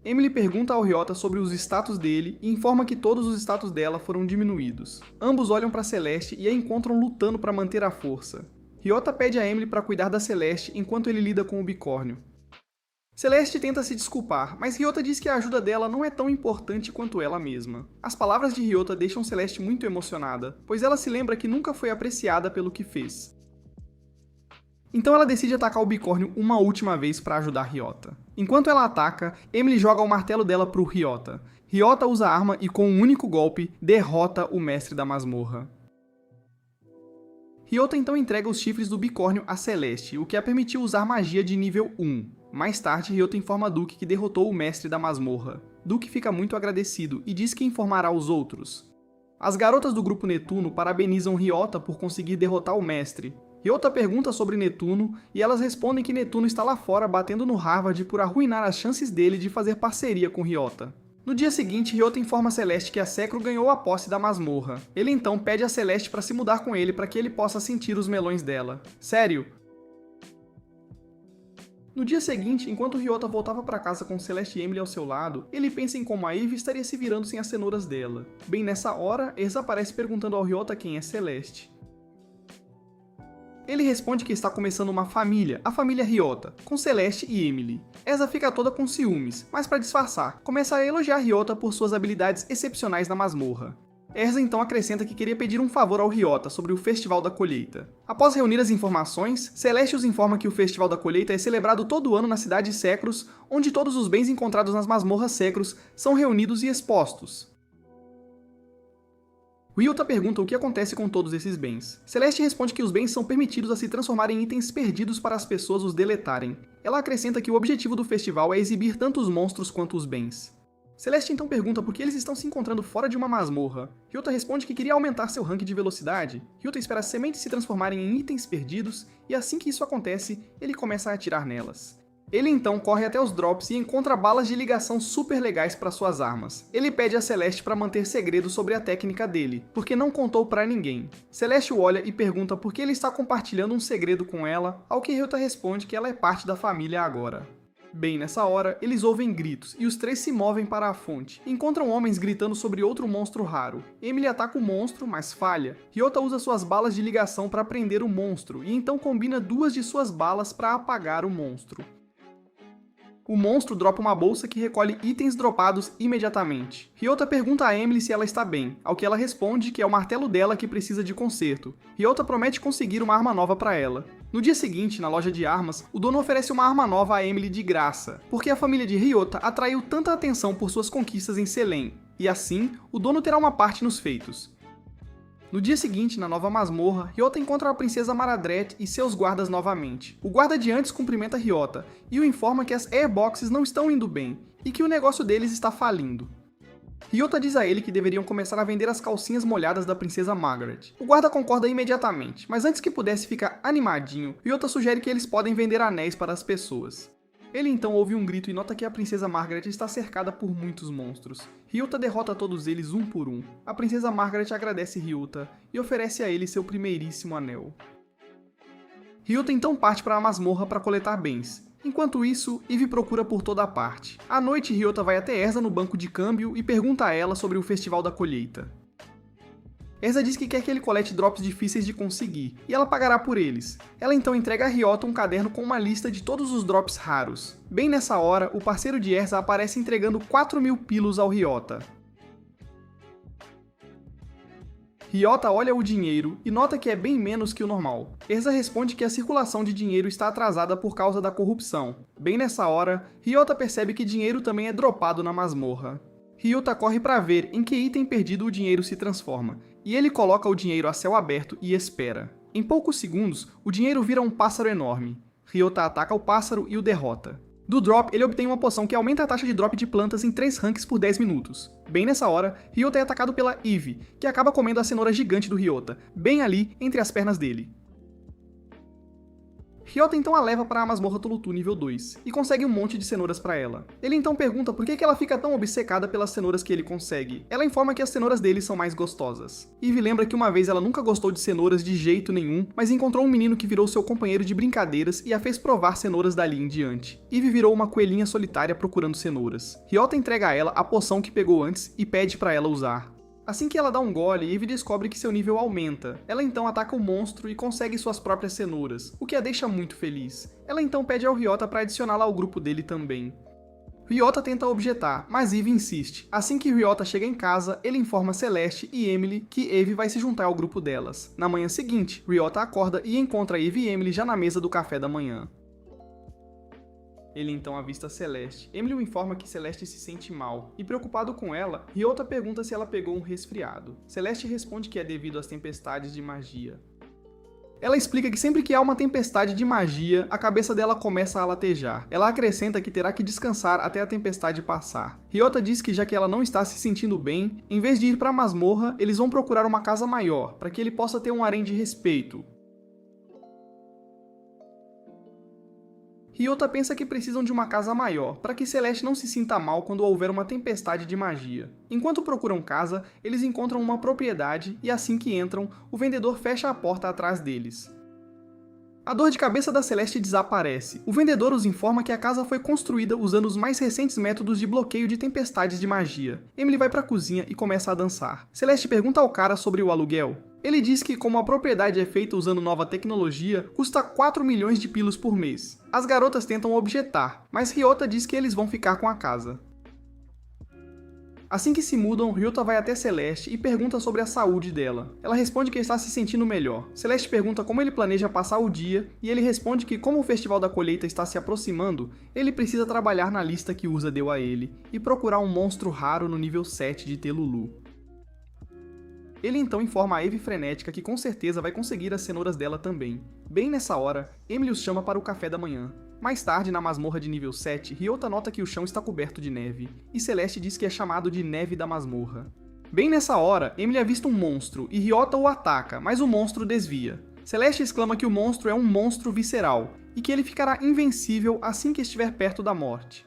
[SPEAKER 1] Emily pergunta ao Ryota sobre os status dele e informa que todos os status dela foram diminuídos. Ambos olham para Celeste e a encontram lutando para manter a força. Ryota pede a Emily para cuidar da Celeste enquanto ele lida com o bicórnio. Celeste tenta se desculpar, mas Ryota diz que a ajuda dela não é tão importante quanto ela mesma. As palavras de Ryota deixam Celeste muito emocionada, pois ela se lembra que nunca foi apreciada pelo que fez. Então ela decide atacar o bicórnio uma última vez para ajudar Ryota. Enquanto ela ataca, Emily joga o martelo dela pro Ryota. Ryota usa a arma e com um único golpe, derrota o mestre da masmorra. Ryota então entrega os chifres do bicórnio a Celeste, o que a permitiu usar magia de nível 1. Mais tarde, Ryota informa Duke que derrotou o mestre da masmorra. Duke fica muito agradecido e diz que informará os outros. As garotas do grupo Netuno parabenizam Ryota por conseguir derrotar o mestre. Ryota pergunta sobre Netuno e elas respondem que Netuno está lá fora batendo no Harvard por arruinar as chances dele de fazer parceria com Ryota. No dia seguinte, Ryota informa Celeste que a Sekro ganhou a posse da masmorra. Ele então pede a Celeste para se mudar com ele para que ele possa sentir os melões dela. Sério? No dia seguinte, enquanto Ryota voltava para casa com Celeste e Emily ao seu lado, ele pensa em como a Eve estaria se virando sem as cenouras dela. Bem nessa hora, Erza aparece perguntando ao Ryota quem é Celeste. Ele responde que está começando uma família, a família Ryota, com Celeste e Emily. Erza fica toda com ciúmes, mas para disfarçar, começa a elogiar Ryota por suas habilidades excepcionais na masmorra. Erza então acrescenta que queria pedir um favor ao Ryota sobre o Festival da Colheita. Após reunir as informações, Celeste os informa que o Festival da Colheita é celebrado todo ano na cidade de Secros, onde todos os bens encontrados nas masmorras Secros são reunidos e expostos. Ryota pergunta o que acontece com todos esses bens. Celeste responde que os bens são permitidos a se transformar em itens perdidos para as pessoas os deletarem. Ela acrescenta que o objetivo do festival é exibir tanto os monstros quanto os bens. Celeste então pergunta por que eles estão se encontrando fora de uma masmorra. Ryota responde que queria aumentar seu rank de velocidade. Ryota espera as sementes se transformarem em itens perdidos, e assim que isso acontece, ele começa a atirar nelas. Ele então corre até os drops e encontra balas de ligação super legais para suas armas. Ele pede a Celeste para manter segredo sobre a técnica dele, porque não contou para ninguém. Celeste o olha e pergunta por que ele está compartilhando um segredo com ela, ao que Ryota responde que ela é parte da família agora. Bem, nessa hora, eles ouvem gritos, e os três se movem para a fonte. Encontram homens gritando sobre outro monstro raro. Emily ataca o monstro, mas falha. Ryota usa suas balas de ligação para prender o monstro, e então combina duas de suas balas para apagar o monstro. O monstro dropa uma bolsa que recolhe itens dropados imediatamente. Ryota pergunta a Emily se ela está bem, ao que ela responde que é o martelo dela que precisa de conserto. Ryota promete conseguir uma arma nova para ela. No dia seguinte, na loja de armas, o dono oferece uma arma nova a Emily de graça, porque a família de Ryota atraiu tanta atenção por suas conquistas em Selene, e assim, o dono terá uma parte nos feitos. No dia seguinte, na nova masmorra, Ryota encontra a princesa Maradret e seus guardas novamente. O guarda de antes cumprimenta Ryota e o informa que as airboxes não estão indo bem e que o negócio deles está falindo. Ryota diz a ele que deveriam começar a vender as calcinhas molhadas da princesa Margaret. O guarda concorda imediatamente, mas antes que pudesse ficar animadinho, Ryota sugere que eles podem vender anéis para as pessoas. Ele então ouve um grito e nota que a princesa Margaret está cercada por muitos monstros. Ryota derrota todos eles um por um. A princesa Margaret agradece Ryota e oferece a ele seu primeiríssimo anel. Ryota então parte para a masmorra para coletar bens. Enquanto isso, Eve procura por toda a parte. À noite, Ryota vai até Erza no banco de câmbio e pergunta a ela sobre o Festival da Colheita. Erza diz que quer que ele colete drops difíceis de conseguir, e ela pagará por eles. Ela então entrega a Ryota um caderno com uma lista de todos os drops raros. Bem nessa hora, o parceiro de Erza aparece entregando 4.000 pilos ao Ryota. Ryota olha o dinheiro e nota que é bem menos que o normal. Erza responde que a circulação de dinheiro está atrasada por causa da corrupção. Bem nessa hora, Ryota percebe que dinheiro também é dropado na masmorra. Ryota corre para ver em que item perdido o dinheiro se transforma, e ele coloca o dinheiro a céu aberto e espera. Em poucos segundos, o dinheiro vira um pássaro enorme. Ryota ataca o pássaro e o derrota. Do drop, ele obtém uma poção que aumenta a taxa de drop de plantas em 3 ranks por 10 minutos. Bem nessa hora, Ryota é atacado pela Eve, que acaba comendo a cenoura gigante do Ryota, bem ali entre as pernas dele. Ryota então a leva para a masmorra Tulutu nível 2 e consegue um monte de cenouras para ela. Ele então pergunta por que ela fica tão obcecada pelas cenouras que ele consegue. Ela informa que as cenouras dele são mais gostosas. Eve lembra que uma vez ela nunca gostou de cenouras de jeito nenhum, mas encontrou um menino que virou seu companheiro de brincadeiras e a fez provar cenouras dali em diante. Eve virou uma coelhinha solitária procurando cenouras. Ryota entrega a ela a poção que pegou antes e pede para ela usar. Assim que ela dá um gole, Eve descobre que seu nível aumenta. Ela então ataca o monstro e consegue suas próprias cenouras, o que a deixa muito feliz. Ela então pede ao Ryota para adicioná-la ao grupo dele também. Ryota tenta objetar, mas Eve insiste. Assim que Ryota chega em casa, ele informa Celeste e Emily que Eve vai se juntar ao grupo delas. Na manhã seguinte, Ryota acorda e encontra Eve e Emily já na mesa do café da manhã. Ele então avista Celeste. Emily o informa que Celeste se sente mal, e preocupado com ela, Ryota pergunta se ela pegou um resfriado. Celeste responde que é devido às tempestades de magia. Ela explica que sempre que há uma tempestade de magia, a cabeça dela começa a latejar. Ela acrescenta que terá que descansar até a tempestade passar. Ryota diz que já que ela não está se sentindo bem, em vez de ir para a masmorra, eles vão procurar uma casa maior, para que ele possa ter um harém de respeito. Ryota pensa que precisam de uma casa maior, para que Celeste não se sinta mal quando houver uma tempestade de magia. Enquanto procuram casa, eles encontram uma propriedade e assim que entram, o vendedor fecha a porta atrás deles. A dor de cabeça da Celeste desaparece. O vendedor os informa que a casa foi construída usando os mais recentes métodos de bloqueio de tempestades de magia. Emily vai para a cozinha e começa a dançar. Celeste pergunta ao cara sobre o aluguel. Ele diz que, como a propriedade é feita usando nova tecnologia, custa 4 milhões de pilos por mês. As garotas tentam objetar, mas Ryota diz que eles vão ficar com a casa. Assim que se mudam, Ryota vai até Celeste e pergunta sobre a saúde dela. Ela responde que está se sentindo melhor. Celeste pergunta como ele planeja passar o dia, e ele responde que como o Festival da Colheita está se aproximando, ele precisa trabalhar na lista que Usa deu a ele, e procurar um monstro raro no nível 7 de Telulu. Ele então informa a Eve frenética que com certeza vai conseguir as cenouras dela também. Bem nessa hora, Emily os chama para o café da manhã. Mais tarde, na masmorra de nível 7, Ryota nota que o chão está coberto de neve, e Celeste diz que é chamado de Neve da Masmorra. Bem nessa hora, Emily avista um monstro, e Ryota o ataca, mas o monstro desvia. Celeste exclama que o monstro é um monstro visceral, e que ele ficará invencível assim que estiver perto da morte.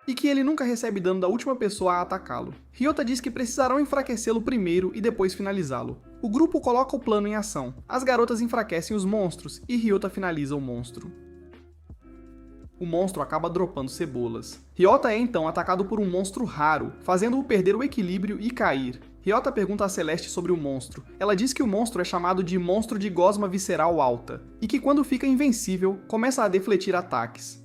[SPEAKER 1] E que ele nunca recebe dano da última pessoa a atacá-lo. Ryota diz que precisarão enfraquecê-lo primeiro e depois finalizá-lo. O grupo coloca o plano em ação. As garotas enfraquecem os monstros, e Ryota finaliza o monstro. O monstro acaba dropando cebolas. Ryota é então atacado por um monstro raro, fazendo-o perder o equilíbrio e cair. Ryota pergunta a Celeste sobre o monstro. Ela diz que o monstro é chamado de monstro de gosma visceral alta, e que quando fica invencível, começa a defletir ataques.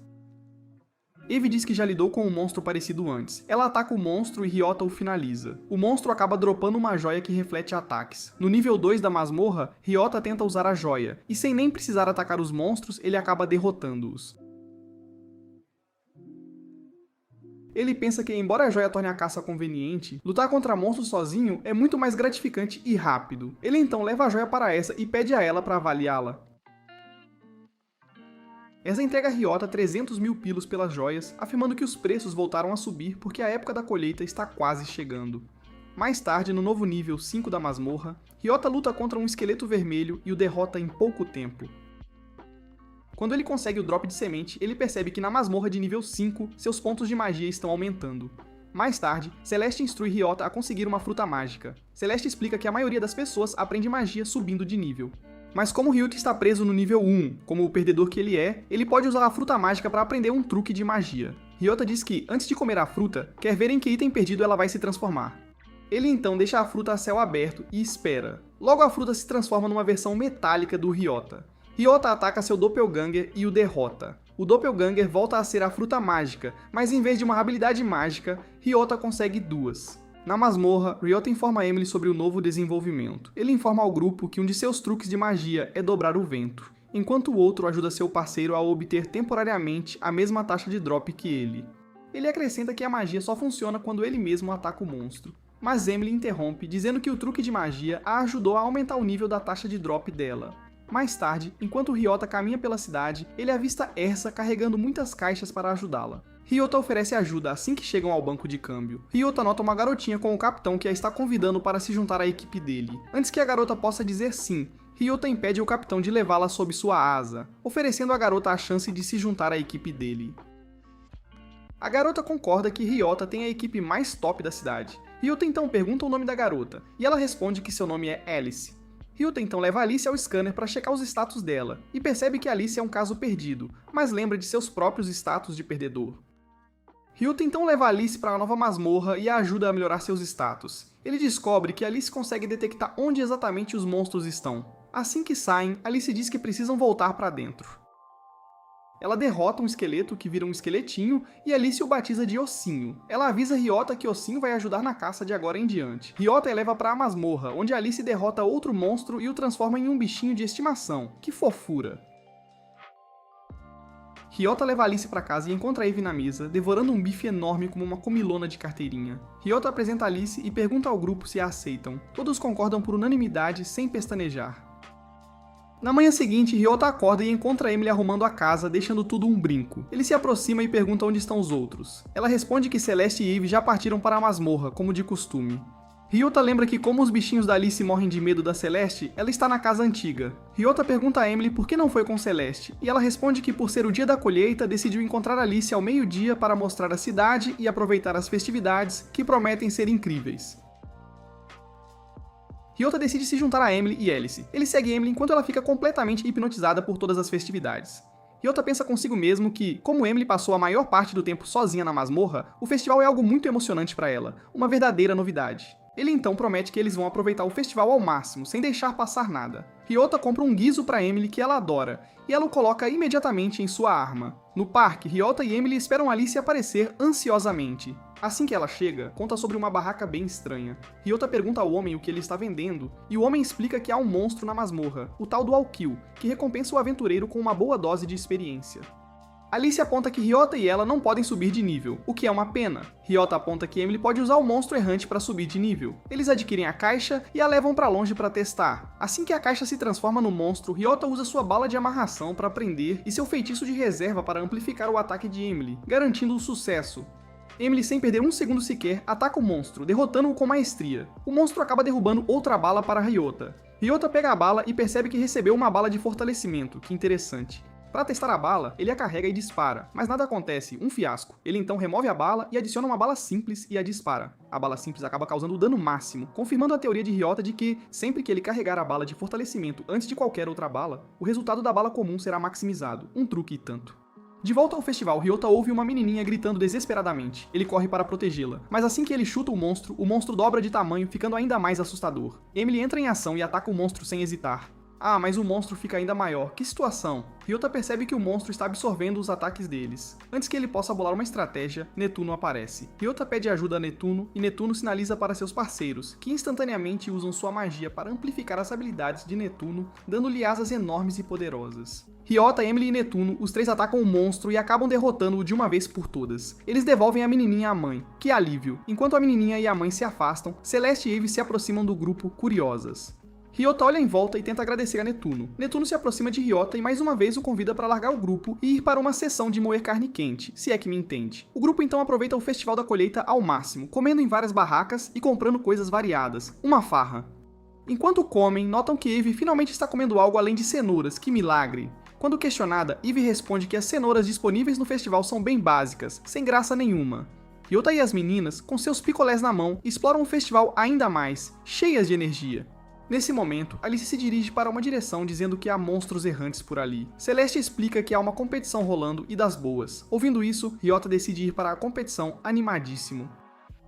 [SPEAKER 1] Eve diz que já lidou com um monstro parecido antes. Ela ataca o monstro e Ryota o finaliza. O monstro acaba dropando uma joia que reflete ataques. No nível 2 da masmorra, Ryota tenta usar a joia, e sem nem precisar atacar os monstros, ele acaba derrotando-os. Ele pensa que, embora a joia torne a caça conveniente, lutar contra monstros sozinho é muito mais gratificante e rápido. Ele então leva a joia para essa e pede a ela para avaliá-la. Essa entrega a Ryota 300 mil pilos pelas joias, afirmando que os preços voltaram a subir porque a época da colheita está quase chegando. Mais tarde, no novo nível 5 da masmorra, Ryota luta contra um esqueleto vermelho e o derrota em pouco tempo. Quando ele consegue o drop de semente, ele percebe que na masmorra de nível 5, seus pontos de magia estão aumentando. Mais tarde, Celeste instrui Ryota a conseguir uma fruta mágica. Celeste explica que a maioria das pessoas aprende magia subindo de nível. Mas como Ryota está preso no nível 1, como o perdedor que ele pode usar a fruta mágica para aprender um truque de magia. Ryota diz que, antes de comer a fruta, quer ver em que item perdido ela vai se transformar. Ele então deixa a fruta a céu aberto e espera. Logo a fruta se transforma numa versão metálica do Ryota. Ryota ataca seu Doppelganger e o derrota. O Doppelganger volta a ser a fruta mágica, mas em vez de uma habilidade mágica, Ryota consegue duas. Na masmorra, Ryota informa Emily sobre o novo desenvolvimento. Ele informa ao grupo que um de seus truques de magia é dobrar o vento, enquanto o outro ajuda seu parceiro a obter temporariamente a mesma taxa de drop que ele. Ele acrescenta que a magia só funciona quando ele mesmo ataca o monstro. Mas Emily interrompe, dizendo que o truque de magia a ajudou a aumentar o nível da taxa de drop dela. Mais tarde, enquanto Ryota caminha pela cidade, ele avista Ersa carregando muitas caixas para ajudá-la. Ryota oferece ajuda assim que chegam ao banco de câmbio. Ryota nota uma garotinha com o capitão que a está convidando para se juntar à equipe dele. Antes que a garota possa dizer sim, Ryota impede o capitão de levá-la sob sua asa, oferecendo à garota a chance de se juntar à equipe dele. A garota concorda que Ryota tem a equipe mais top da cidade. Ryota então pergunta o nome da garota, e ela responde que seu nome é Alice. Ryota então leva Alice ao scanner para checar os status dela, e percebe que Alice é um caso perdido, mas lembra de seus próprios status de perdedor. Ryota então leva Alice para a nova masmorra e a ajuda a melhorar seus status. Ele descobre que Alice consegue detectar onde exatamente os monstros estão. Assim que saem, Alice diz que precisam voltar para dentro. Ela derrota um esqueleto que vira um esqueletinho e Alice o batiza de Ossinho. Ela avisa Ryota que Ossinho vai ajudar na caça de agora em diante. Ryota a leva para a masmorra, onde Alice derrota outro monstro e o transforma em um bichinho de estimação. Que fofura! Ryota leva Alice para casa e encontra Eve na mesa, devorando um bife enorme como uma comilona de carteirinha. Ryota apresenta Alice e pergunta ao grupo se a aceitam. Todos concordam por unanimidade, sem pestanejar. Na manhã seguinte, Ryota acorda e encontra Emily arrumando a casa, deixando tudo um brinco. Ele se aproxima e pergunta onde estão os outros. Ela responde que Celeste e Eve já partiram para a masmorra, como de costume. Ryota lembra que como os bichinhos da Alice morrem de medo da Celeste, ela está na casa antiga. Ryota pergunta a Emily por que não foi com Celeste, e ela responde que por ser o dia da colheita, decidiu encontrar Alice ao meio-dia para mostrar a cidade e aproveitar as festividades, que prometem ser incríveis. Ryota decide se juntar a Emily e Alice. Ele segue Emily enquanto ela fica completamente hipnotizada por todas as festividades. Ryota pensa consigo mesmo que, como Emily passou a maior parte do tempo sozinha na masmorra, o festival é algo muito emocionante para ela, uma verdadeira novidade. Ele então promete que eles vão aproveitar o festival ao máximo, sem deixar passar nada. Ryota compra um guizo para Emily que ela adora, e ela o coloca imediatamente em sua arma. No parque, Ryota e Emily esperam Alice aparecer ansiosamente. Assim que ela chega, conta sobre uma barraca bem estranha. Ryota pergunta ao homem o que ele está vendendo, e o homem explica que há um monstro na masmorra, o tal do All-Kill, que recompensa o aventureiro com uma boa dose de experiência. Alice aponta que Ryota e ela não podem subir de nível, o que é uma pena. Ryota aponta que Emily pode usar o monstro errante para subir de nível. Eles adquirem a caixa e a levam para longe para testar. Assim que a caixa se transforma no monstro, Ryota usa sua bala de amarração para prender e seu feitiço de reserva para amplificar o ataque de Emily, garantindo o sucesso. Emily, sem perder um segundo sequer, ataca o monstro, derrotando-o com maestria. O monstro acaba derrubando outra bala para Ryota. Ryota pega a bala e percebe que recebeu uma bala de fortalecimento, que interessante. Para testar a bala, ele a carrega e dispara, mas nada acontece, um fiasco. Ele então remove a bala e adiciona uma bala simples e a dispara. A bala simples acaba causando o dano máximo, confirmando a teoria de Ryota de que, sempre que ele carregar a bala de fortalecimento antes de qualquer outra bala, o resultado da bala comum será maximizado, um truque e tanto. De volta ao festival, Ryota ouve uma menininha gritando desesperadamente. Ele corre para protegê-la, mas assim que ele chuta o monstro dobra de tamanho, ficando ainda mais assustador. Emily entra em ação e ataca o monstro sem hesitar. Ah, mas o monstro fica ainda maior. Que situação! Ryota percebe que o monstro está absorvendo os ataques deles. Antes que ele possa bolar uma estratégia, Netuno aparece. Ryota pede ajuda a Netuno e Netuno sinaliza para seus parceiros, que instantaneamente usam sua magia para amplificar as habilidades de Netuno, dando-lhe asas enormes e poderosas. Ryota, Emily e Netuno, os três atacam o monstro e acabam derrotando-o de uma vez por todas. Eles devolvem a menininha à mãe. Que alívio! Enquanto a menininha e a mãe se afastam, Celeste e Eve se aproximam do grupo, curiosas. Ryota olha em volta e tenta agradecer a Netuno. Netuno se aproxima de Ryota e mais uma vez o convida para largar o grupo e ir para uma sessão de moer carne quente, se é que me entende. O grupo então aproveita o festival da colheita ao máximo, comendo em várias barracas e comprando coisas variadas. Uma farra. Enquanto comem, notam que Eve finalmente está comendo algo além de cenouras, que milagre! Quando questionada, Eve responde que as cenouras disponíveis no festival são bem básicas, sem graça nenhuma. Ryota e as meninas, com seus picolés na mão, exploram o festival ainda mais, cheias de energia. Nesse momento, Alice se dirige para uma direção dizendo que há monstros errantes por ali. Celeste explica que há uma competição rolando e das boas. Ouvindo isso, Ryota decide ir para a competição animadíssimo.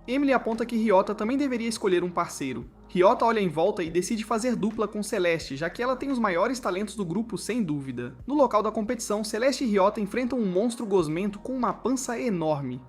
[SPEAKER 1] Emily aponta que Ryota também deveria escolher um parceiro. Ryota olha em volta e decide fazer dupla com Celeste, já que ela tem os maiores talentos do grupo sem dúvida. No local da competição, Celeste e Ryota enfrentam um monstro gosmento com uma pança enorme.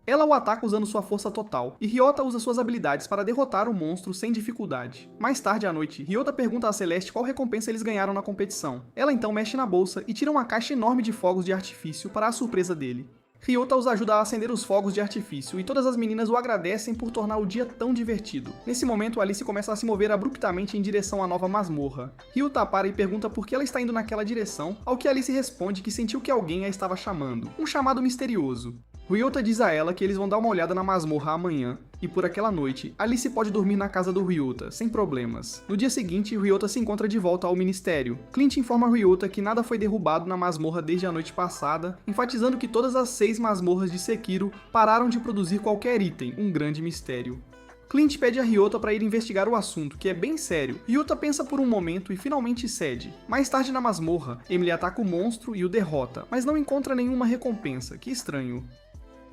[SPEAKER 1] Ela o ataca usando sua força total, e Ryota usa suas habilidades para derrotar o monstro sem dificuldade. Mais tarde à noite, Ryota pergunta a Celeste qual recompensa eles ganharam na competição. Ela então mexe na bolsa e tira uma caixa enorme de fogos de artifício para a surpresa dele. Ryota os ajuda a acender os fogos de artifício, e todas as meninas o agradecem por tornar o dia tão divertido. Nesse momento, Alice começa a se mover abruptamente em direção à nova masmorra. Ryota para e pergunta por que ela está indo naquela direção, ao que Alice responde que sentiu que alguém a estava chamando. Um chamado misterioso. Ryota diz a ela que eles vão dar uma olhada na masmorra amanhã, e por aquela noite, Alice pode dormir na casa do Ryota, sem problemas. No dia seguinte, Ryota se encontra de volta ao Ministério. Clint informa Ryota que nada foi derrubado na masmorra desde a noite passada, enfatizando que todas as 6 masmorras de Sekiro pararam de produzir qualquer item, um grande mistério. Clint pede a Ryota para ir investigar o assunto, que é bem sério. Ryota pensa por um momento e finalmente cede. Mais tarde na masmorra, Emily ataca o monstro e o derrota, mas não encontra nenhuma recompensa, que estranho.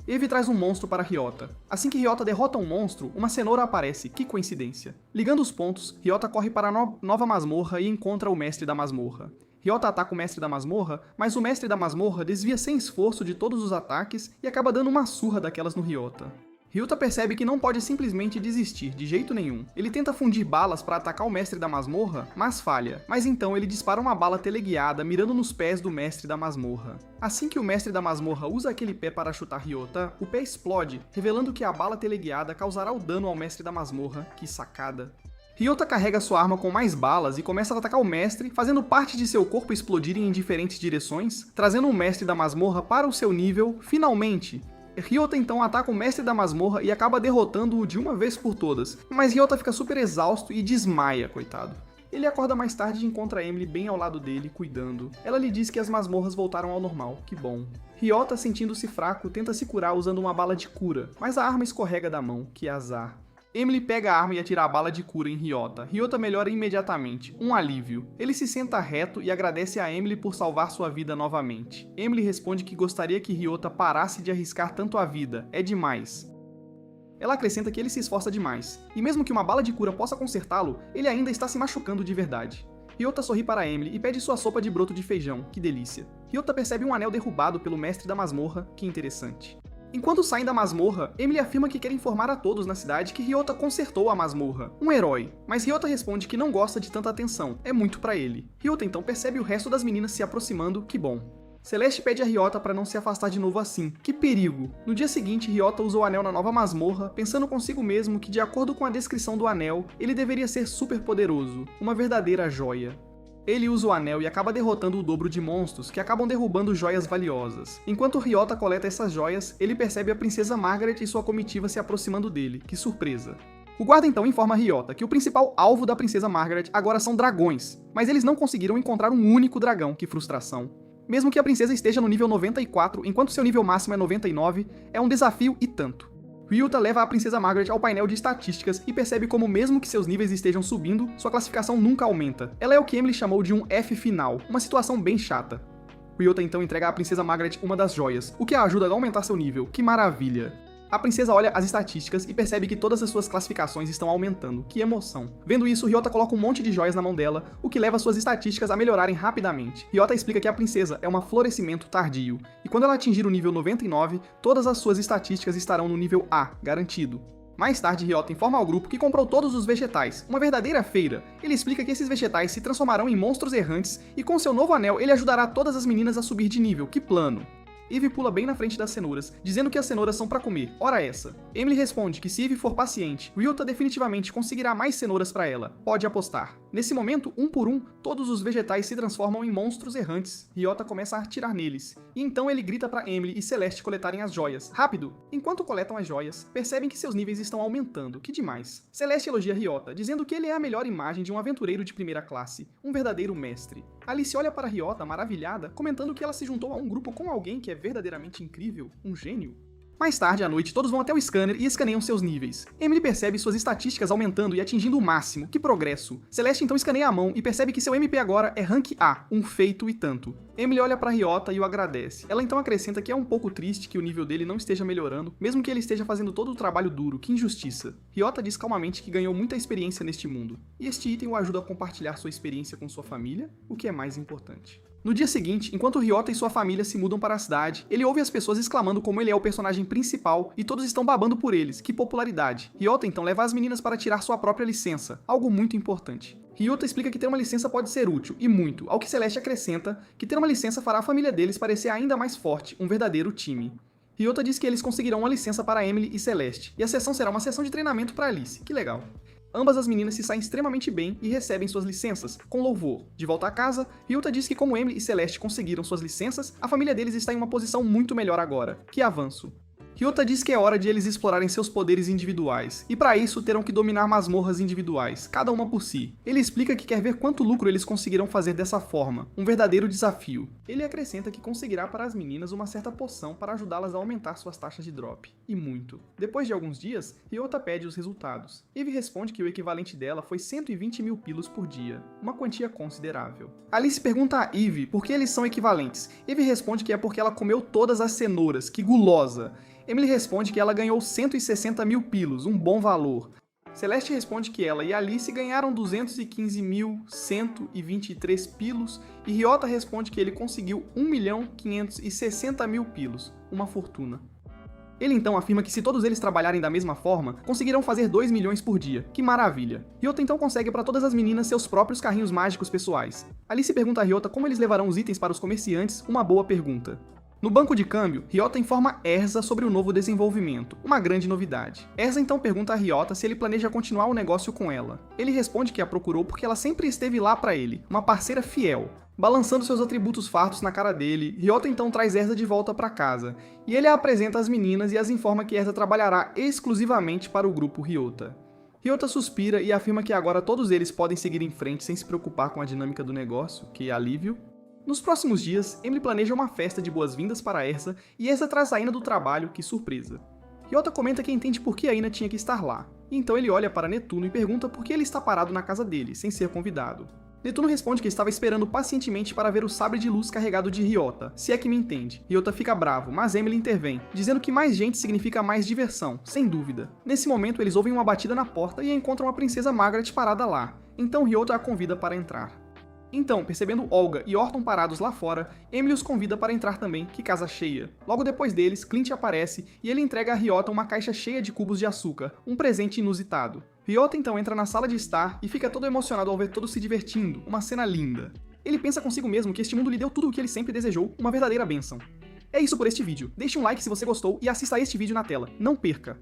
[SPEAKER 1] Eve traz um monstro para Ryota. Assim que Ryota derrota um monstro, uma cenoura aparece, que coincidência. Ligando os pontos, Ryota corre para a nova masmorra e encontra o mestre da masmorra. Ryota ataca o mestre da masmorra, mas o mestre da masmorra desvia sem esforço de todos os ataques e acaba dando uma surra daquelas no Ryota. Ryota percebe que não pode simplesmente desistir, de jeito nenhum. Ele tenta fundir balas para atacar o mestre da masmorra, mas falha. Mas então ele dispara uma bala teleguiada mirando nos pés do mestre da masmorra. Assim que o mestre da masmorra usa aquele pé para chutar Ryota, o pé explode, revelando que a bala teleguiada causará o dano ao mestre da masmorra. Que sacada! Ryota carrega sua arma com mais balas e começa a atacar o mestre, fazendo parte de seu corpo explodirem em diferentes direções, trazendo o mestre da masmorra para o seu nível, finalmente! Ryota então ataca o mestre da masmorra e acaba derrotando-o de uma vez por todas, mas Ryota fica super exausto e desmaia, coitado. Ele acorda mais tarde e encontra Emily bem ao lado dele, cuidando. Ela lhe diz que as masmorras voltaram ao normal, que bom. Ryota, sentindo-se fraco, tenta se curar usando uma bala de cura, mas a arma escorrega da mão, que azar. Emily pega a arma e atira a bala de cura em Ryota. Ryota melhora imediatamente, um alívio. Ele se senta reto e agradece a Emily por salvar sua vida novamente. Emily responde que gostaria que Ryota parasse de arriscar tanto a vida, é demais. Ela acrescenta que ele se esforça demais, e mesmo que uma bala de cura possa consertá-lo, ele ainda está se machucando de verdade. Ryota sorri para Emily e pede sua sopa de broto de feijão, que delícia. Ryota percebe um anel derrubado pelo mestre da masmorra, que interessante. Enquanto saem da masmorra, Emily afirma que quer informar a todos na cidade que Ryota consertou a masmorra, um herói, mas Ryota responde que não gosta de tanta atenção, é muito pra ele. Ryota então percebe o resto das meninas se aproximando, que bom. Celeste pede a Ryota para não se afastar de novo assim, que perigo! No dia seguinte, Ryota usa o anel na nova masmorra, pensando consigo mesmo que de acordo com a descrição do anel, ele deveria ser super poderoso, uma verdadeira joia. Ele usa o anel e acaba derrotando o dobro de monstros, que acabam derrubando joias valiosas. Enquanto Ryota coleta essas joias, ele percebe a princesa Margaret e sua comitiva se aproximando dele. Que surpresa! O guarda então informa a Ryota que o principal alvo da princesa Margaret agora são dragões, mas eles não conseguiram encontrar um único dragão, que frustração. Mesmo que a princesa esteja no nível 94, enquanto seu nível máximo é 99, é um desafio e tanto. Ryota leva a princesa Margaret ao painel de estatísticas e percebe como mesmo que seus níveis estejam subindo, sua classificação nunca aumenta. Ela é o que Emily chamou de um F final, uma situação bem chata. Ryota então entrega à princesa Margaret uma das joias, o que a ajuda a aumentar seu nível. Que maravilha! A princesa olha as estatísticas e percebe que todas as suas classificações estão aumentando. Que emoção! Vendo isso, Ryota coloca um monte de joias na mão dela, o que leva suas estatísticas a melhorarem rapidamente. Ryota explica que a princesa é um florescimento tardio, e quando ela atingir o nível 99, todas as suas estatísticas estarão no nível A, garantido. Mais tarde, Ryota informa ao grupo que comprou todos os vegetais, uma verdadeira feira. Ele explica que esses vegetais se transformarão em monstros errantes e com seu novo anel ele ajudará todas as meninas a subir de nível. Que plano! Eve pula bem na frente das cenouras, dizendo que as cenouras são pra comer, ora essa. Emily responde que se Eve for paciente, Ryota definitivamente conseguirá mais cenouras pra ela, pode apostar. Nesse momento, um por um, todos os vegetais se transformam em monstros errantes. Ryota começa a atirar neles, e então ele grita pra Emily e Celeste coletarem as joias. Rápido! Enquanto coletam as joias, percebem que seus níveis estão aumentando, que demais. Celeste elogia Ryota, dizendo que ele é a melhor imagem de um aventureiro de primeira classe, um verdadeiro mestre. Alice olha para Ryota, maravilhada, comentando que ela se juntou a um grupo com alguém que é verdadeiramente incrível, um gênio. Mais tarde à noite, todos vão até o scanner e escaneiam seus níveis. Emily percebe suas estatísticas aumentando e atingindo o máximo. Que progresso! Celeste então escaneia a mão e percebe que seu MP agora é Rank A, um feito e tanto. Emily olha para Ryota e o agradece. Ela então acrescenta que é um pouco triste que o nível dele não esteja melhorando, mesmo que ele esteja fazendo todo o trabalho duro, que injustiça. Ryota diz calmamente que ganhou muita experiência neste mundo, e este item o ajuda a compartilhar sua experiência com sua família, o que é mais importante. No dia seguinte, enquanto Ryota e sua família se mudam para a cidade, ele ouve as pessoas exclamando como ele é o personagem principal e todos estão babando por eles, que popularidade. Ryota então leva as meninas para tirar sua própria licença, algo muito importante. Ryota explica que ter uma licença pode ser útil, e muito, ao que Celeste acrescenta que ter uma licença fará a família deles parecer ainda mais forte, um verdadeiro time. Ryota diz que eles conseguirão uma licença para Emily e Celeste, e a sessão será uma sessão de treinamento para Alice, que legal. Ambas as meninas se saem extremamente bem e recebem suas licenças, com louvor. De volta a casa, Ryota diz que como Emily e Celeste conseguiram suas licenças, a família deles está em uma posição muito melhor agora. Que avanço! Ryota diz que é hora de eles explorarem seus poderes individuais, e para isso terão que dominar masmorras individuais, cada uma por si. Ele explica que quer ver quanto lucro eles conseguirão fazer dessa forma, um verdadeiro desafio. Ele acrescenta que conseguirá para as meninas uma certa poção para ajudá-las a aumentar suas taxas de drop, e muito. Depois de alguns dias, Ryota pede os resultados. Eve responde que o equivalente dela foi 120 mil pilos por dia, uma quantia considerável. Alice pergunta a Eve por que eles são equivalentes. Eve responde que é porque ela comeu todas as cenouras, que gulosa! Emily responde que ela ganhou 160 mil pilos, um bom valor. Celeste responde que ela e Alice ganharam 215.123 pilos e Ryota responde que ele conseguiu 1.560.000 pilos, uma fortuna. Ele então afirma que se todos eles trabalharem da mesma forma, conseguirão fazer 2 milhões por dia. Que maravilha! Ryota então consegue para todas as meninas seus próprios carrinhos mágicos pessoais. Alice pergunta a Ryota como eles levarão os itens para os comerciantes, uma boa pergunta. No banco de câmbio, Ryota informa Erza sobre o novo desenvolvimento, uma grande novidade. Erza então pergunta a Ryota se ele planeja continuar o negócio com ela. Ele responde que a procurou porque ela sempre esteve lá para ele, uma parceira fiel. Balançando seus atributos fartos na cara dele, Ryota então traz Erza de volta para casa, e ele a apresenta às meninas e as informa que Erza trabalhará exclusivamente para o grupo Ryota. Ryota suspira e afirma que agora todos eles podem seguir em frente sem se preocupar com a dinâmica do negócio, que alívio. Nos próximos dias, Emily planeja uma festa de boas-vindas para Erza e Erza traz a Ina do trabalho, que surpresa. Ryota comenta que entende por que a Ina tinha que estar lá, e então ele olha para Netuno e pergunta por que ele está parado na casa dele, sem ser convidado. Netuno responde que estava esperando pacientemente para ver o sabre de luz carregado de Ryota, se é que me entende. Ryota fica bravo, mas Emily intervém, dizendo que mais gente significa mais diversão, sem dúvida. Nesse momento, eles ouvem uma batida na porta e encontram a princesa Margaret parada lá, então Ryota a convida para entrar. Então, percebendo Olga e Orton parados lá fora, Emily os convida para entrar também, que casa cheia. Logo depois deles, Clint aparece e ele entrega a Ryota uma caixa cheia de cubos de açúcar, um presente inusitado. Ryota então entra na sala de estar e fica todo emocionado ao ver todos se divertindo, uma cena linda. Ele pensa consigo mesmo que este mundo lhe deu tudo o que ele sempre desejou, uma verdadeira bênção. É isso por este vídeo. Deixe um like se você gostou e assista a este vídeo na tela. Não perca!